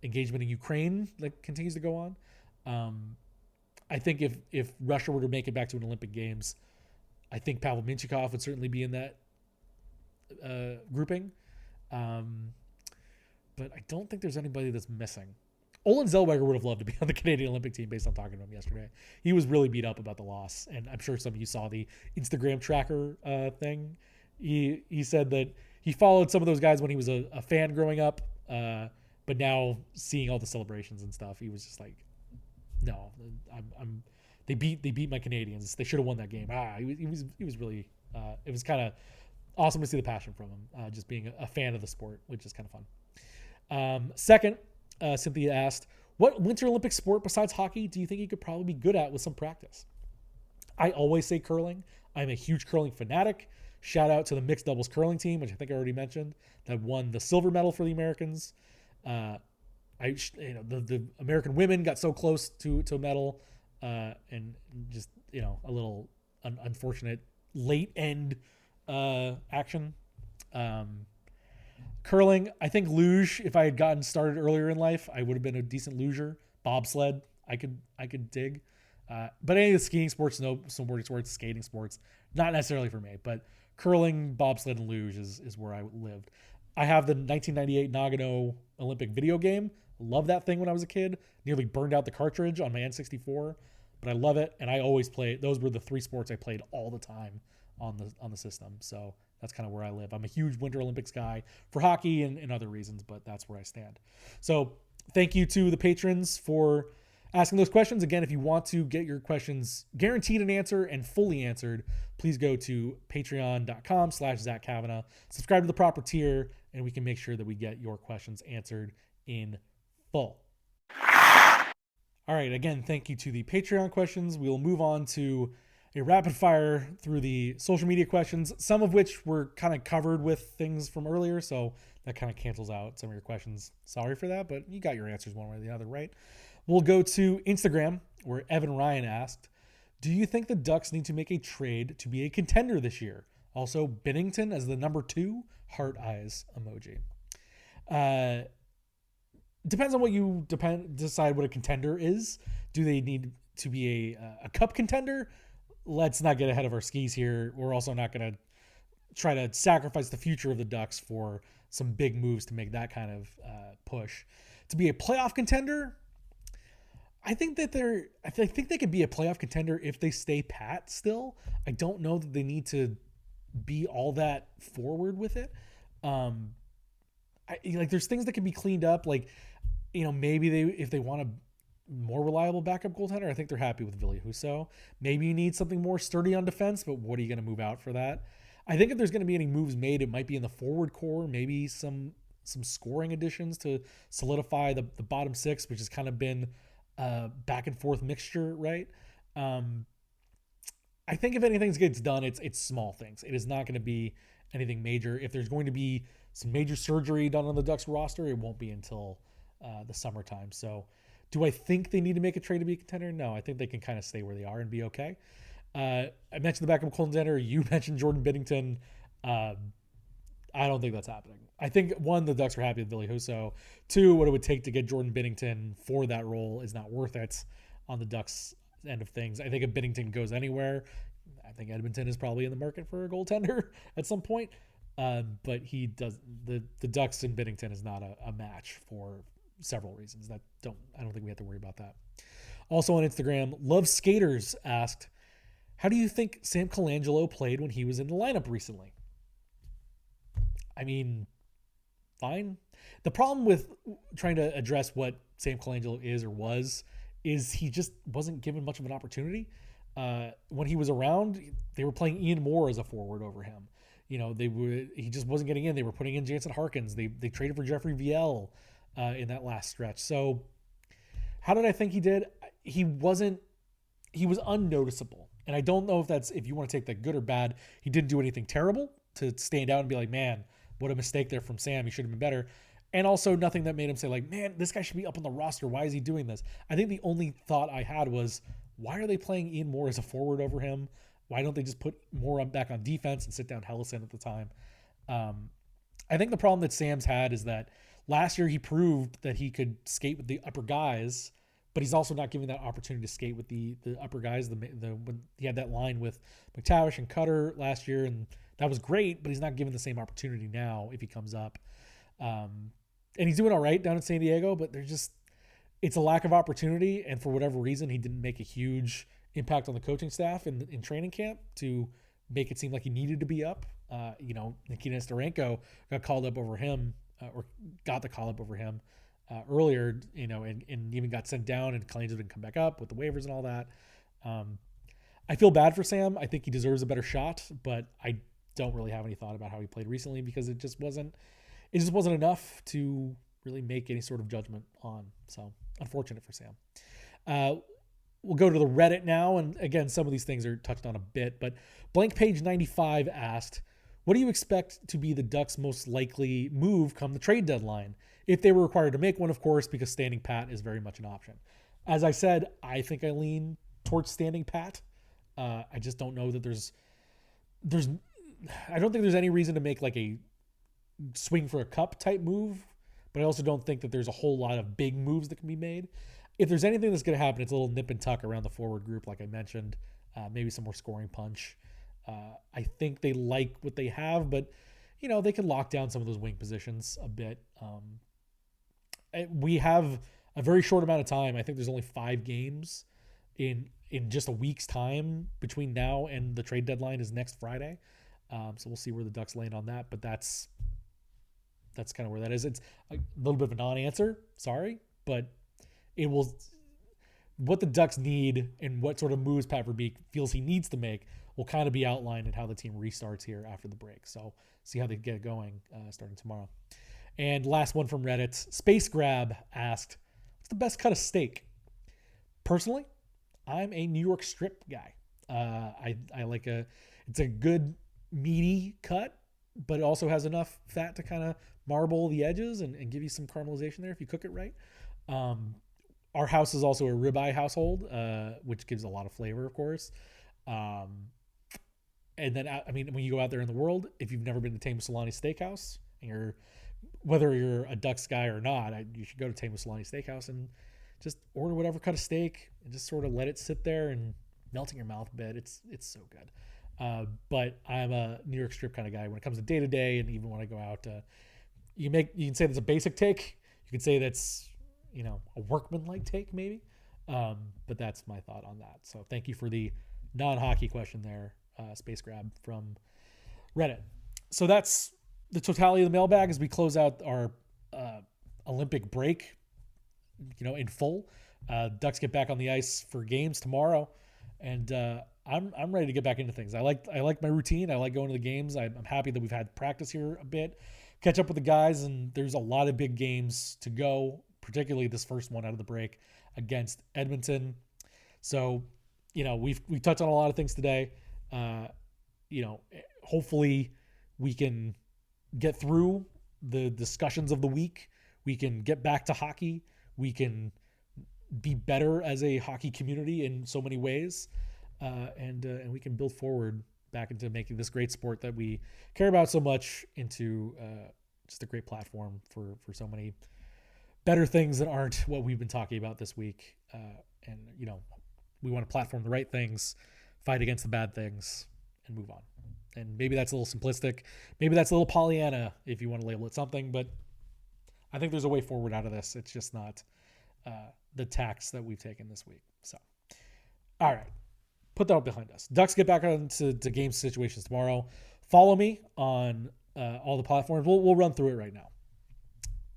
engagement in Ukraine that continues to go on. I think if Russia were to make it back to an Olympic Games, I think Pavel Mintyukov would certainly be in that grouping. But I don't think there's anybody that's missing. Olin Zellweger would have loved to be on the Canadian Olympic team based on talking to him yesterday. He was really beat up about the loss, and I'm sure some of you saw the Instagram tracker thing. He said that he followed some of those guys when he was a fan growing up, but now seeing all the celebrations and stuff, he was just like, no, they beat my Canadians. They should have won that game. He was really it was kind of awesome to see the passion from him, just being a fan of the sport, which is kind of fun. Second, Cynthia asked, what Winter Olympic sport besides hockey do you think you could probably be good at with some practice? I always say curling. I'm a huge curling fanatic. Shout out to the mixed doubles curling team, which I think I already mentioned, that won the silver medal for the Americans. The American women got so close to a medal, and just a little unfortunate late end action. Curling, I think luge, if I had gotten started earlier in life, I would have been a decent luger. Bobsled, I could dig. But any of the skiing sports, no snowboarding sports, skating sports, not necessarily for me. But curling, bobsled, and luge is where I lived. I have the 1998 Nagano Olympic video game. Love that thing when I was a kid. Nearly burned out the cartridge on my N64, but I love it, and I always play. Those were the three sports I played all the time on the system. So that's kind of where I live. I'm a huge Winter Olympics guy for hockey and other reasons, but that's where I stand. So thank you to the patrons for asking those questions. Again, if you want to get your questions guaranteed an answer and fully answered, please go to patreon.com/Zach Cavanagh. Subscribe to the proper tier, and we can make sure that we get your questions answered in full. All right. Again, thank you to the Patreon questions. We will move on to a rapid fire through the social media questions, some of which were kind of covered with things from earlier. So that kind of cancels out some of your questions. Sorry for that, but you got your answers one way or the other, right? We'll go to Instagram, where Evan Ryan asked, do you think the Ducks need to make a trade to be a contender this year? Also, Binnington as the number 2, heart eyes emoji. Depends on what you decide what a contender is. Do they need to be a cup contender? Let's not get ahead of our skis here. We're also not going to try to sacrifice the future of the Ducks for some big moves to make that kind of push. To be a playoff contender, I think they could be a playoff contender if they stay pat still. I don't know that they need to be all that forward with it. There's things that can be cleaned up. Maybe if they want a more reliable backup goaltender, I think they're happy with Ville Husso. Maybe you need something more sturdy on defense, but what are you going to move out for that? I think if there's going to be any moves made, it might be in the forward core, maybe some scoring additions to solidify the bottom 6, which has kind of been back and forth mixture, right? I think if anything gets done, it's small things. It is not going to be anything major. If there's going to be some major surgery done on the Ducks roster, it won't be until the summertime. So do I think they need to make a trade to be a contender? No, I think they can kind of stay where they are and be okay. I mentioned the backup contender. You mentioned Jordan Binnington. I don't think that's happening. I think, one, the Ducks are happy with Ville Husso. 2, what it would take to get Jordan Binnington for that role is not worth it on the Ducks end of things. I think if Binnington goes anywhere, I think Edmonton is probably in the market for a goaltender at some point. But he does the Ducks and Binnington is not a match for several reasons. I don't think we have to worry about that. Also on Instagram, Love Skaters asked, how do you think Sam Colangelo played when he was in the lineup recently? I mean, fine. The problem with trying to address what Sam Colangelo is or was is he just wasn't given much of an opportunity. When he was around, they were playing Ian Moore as a forward over him. He just wasn't getting in. They were putting in Jansen Harkins. They traded for Jeffrey Viel in that last stretch. So how did I think he did? He was unnoticeable. And I don't know if you want to take that good or bad. He didn't do anything terrible to stand out and be like, man, what a mistake there from Sam. He should have been better. And also nothing that made him say like, man, this guy should be up on the roster. Why is he doing this? I think the only thought I had was, why are they playing Ian Moore as a forward over him? Why don't they just put Moore back on defense and sit down Hellison at the time? I think the problem that Sam's had is that last year he proved that he could skate with the upper guys, but he's also not given that opportunity to skate with the upper guys. When he had that line with McTavish and Cutter last year, and that was great, but he's not given the same opportunity now if he comes up. And he's doing all right down in San Diego, but it's a lack of opportunity. And for whatever reason, he didn't make a huge impact on the coaching staff in training camp to make it seem like he needed to be up. Nikita Nesterenko got called up over him, or got the call up over him earlier, and even got sent down, and Colangelo didn't come back up with the waivers and all that. I feel bad for Sam. I think he deserves a better shot, but I don't really have any thought about how he played recently because it just wasn't enough to really make any sort of judgment on. So unfortunate for Sam. We'll go to the Reddit now. And again, some of these things are touched on a bit, but Blank Page 95 asked, what do you expect to be the Ducks' most likely move come the trade deadline? If they were required to make one, of course, because standing pat is very much an option. As I said, I think I lean towards standing pat. I just don't know that I don't think there's any reason to make like a swing for a cup type move, but I also don't think that there's a whole lot of big moves that can be made. if there's anything that's going to happen, it's a little nip and tuck around the forward group, like I mentioned. Maybe some more scoring punch. I think they like what they have, but they can lock down some of those wing positions a bit. We have a very short amount of time. I think there's only 5 games in just a week's time between now and the trade deadline is next Friday. So we'll see where the Ducks land on that. But that's kind of where that is. It's a little bit of a non-answer. Sorry, but it will. What the Ducks need and what sort of moves Pat Verbeek feels he needs to make will kind of be outlined in how the team restarts here after the break. So see how they get it going starting tomorrow. And last one from Reddit. Space Grab asked, what's the best cut of steak? Personally, I'm a New York strip guy. I like it's a good meaty cut, but it also has enough fat to kind of marble the edges and give you some caramelization there if you cook it right. Our house is also a ribeye household, which gives a lot of flavor, of course. And then, when you go out there in the world, if you've never been to Tame Solani Steakhouse, and whether you're a Ducks guy or not, you should go to Tame Solani Steakhouse and just order whatever cut of steak and just sort of let it sit there and melt in your mouth a bit. It's so good. But I'm a New York strip kind of guy when it comes to day to day, and even when I go out, you can say that's a basic take. You can say that's a workman-like take maybe. But that's my thought on that. So thank you for the non-hockey question there, Space Grab from Reddit. So that's the totality of the mailbag as we close out our Olympic break, in full. Ducks get back on the ice for games tomorrow, and I'm ready to get back into things. I like my routine. I like going to the games. I'm happy that we've had practice here a bit, catch up with the guys, and there's a lot of big games to go, particularly this first one out of the break against Edmonton. So, we touched on a lot of things today. Hopefully we can get through the discussions of the week. We can get back to hockey. We can be better as a hockey community in so many ways. And we can build forward back into making this great sport that we care about so much into just a great platform for so many better things that aren't what we've been talking about this week. And we want to platform the right things, fight against the bad things, and move on. And maybe that's a little simplistic. Maybe that's a little Pollyanna if you want to label it something. But I think there's a way forward out of this. It's just not the tacks that we've taken this week. So, all right. Put that behind us. Ducks get back into game situations tomorrow. Follow me on all the platforms. We'll run through it right now.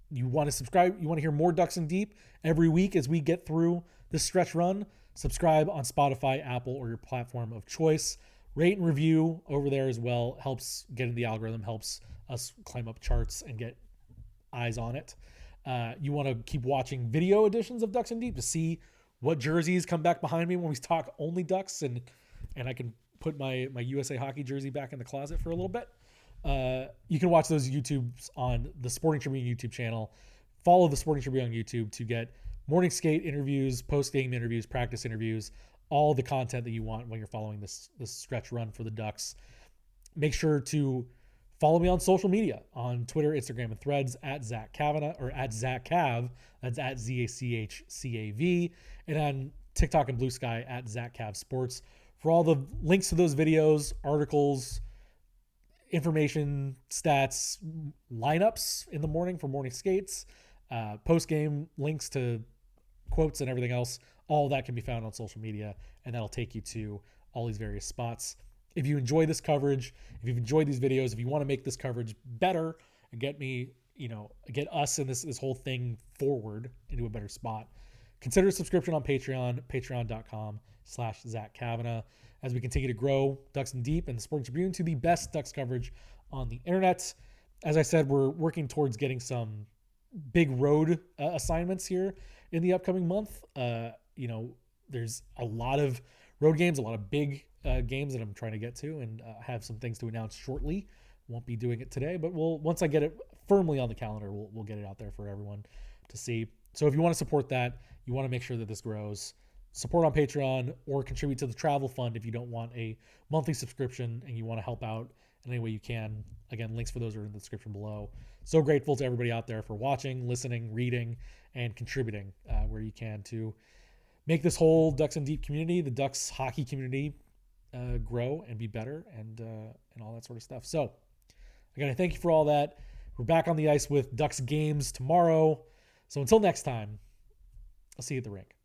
You want to subscribe? You want to hear more Ducks in Deep every week as we get through this stretch run? Subscribe on Spotify, Apple, or your platform of choice. Rate and review over there as well. Helps get in the algorithm, helps us climb up charts and get eyes on it. You want to keep watching video editions of Ducks in Deep to see what jerseys come back behind me when we talk only Ducks, and I can put my USA Hockey jersey back in the closet for a little bit. You can watch those YouTubes on the Sporting Tribune YouTube channel. Follow the Sporting Tribune on YouTube to get morning skate interviews, post-game interviews, practice interviews, all the content that you want when you're following this stretch run for the Ducks. Make sure to follow me on social media, on Twitter, Instagram, and Threads at Zach Cavanagh, or at Zach Cav. That's at ZACHCAV. And on TikTok and Blue Sky at Zach Cav Sports for all the links to those videos, articles, information, stats, lineups in the morning for morning skates, post-game links to quotes and everything else. All that can be found on social media, and that'll take you to all these various spots. If you enjoy this coverage, if you've enjoyed these videos, if you want to make this coverage better and get us in this whole thing forward into a better spot, consider a subscription on Patreon, patreon.com/Zach Cavanagh, as we continue to grow Ducks in Deep and the Sporting Tribune to the best Ducks coverage on the internet. As I said, we're working towards getting some big road assignments here in the upcoming month. There's a lot of road games, a lot of big games that I'm trying to get to, and have some things to announce shortly. Won't be doing it today, but once I get it firmly on the calendar, we'll get it out there for everyone to see. So if you want to support that, you want to make sure that this grows, support on Patreon or contribute to the travel fund if you don't want a monthly subscription and you want to help out in any way you can. Again, links for those are in the description below. So grateful to everybody out there for watching, listening, reading, and contributing where you can to make this whole Ducks in Deep community, the Ducks hockey community, grow and be better and all that sort of stuff. So again, I thank you for all that. We're back on the ice with Ducks games tomorrow. So until next time, I'll see you at the rink.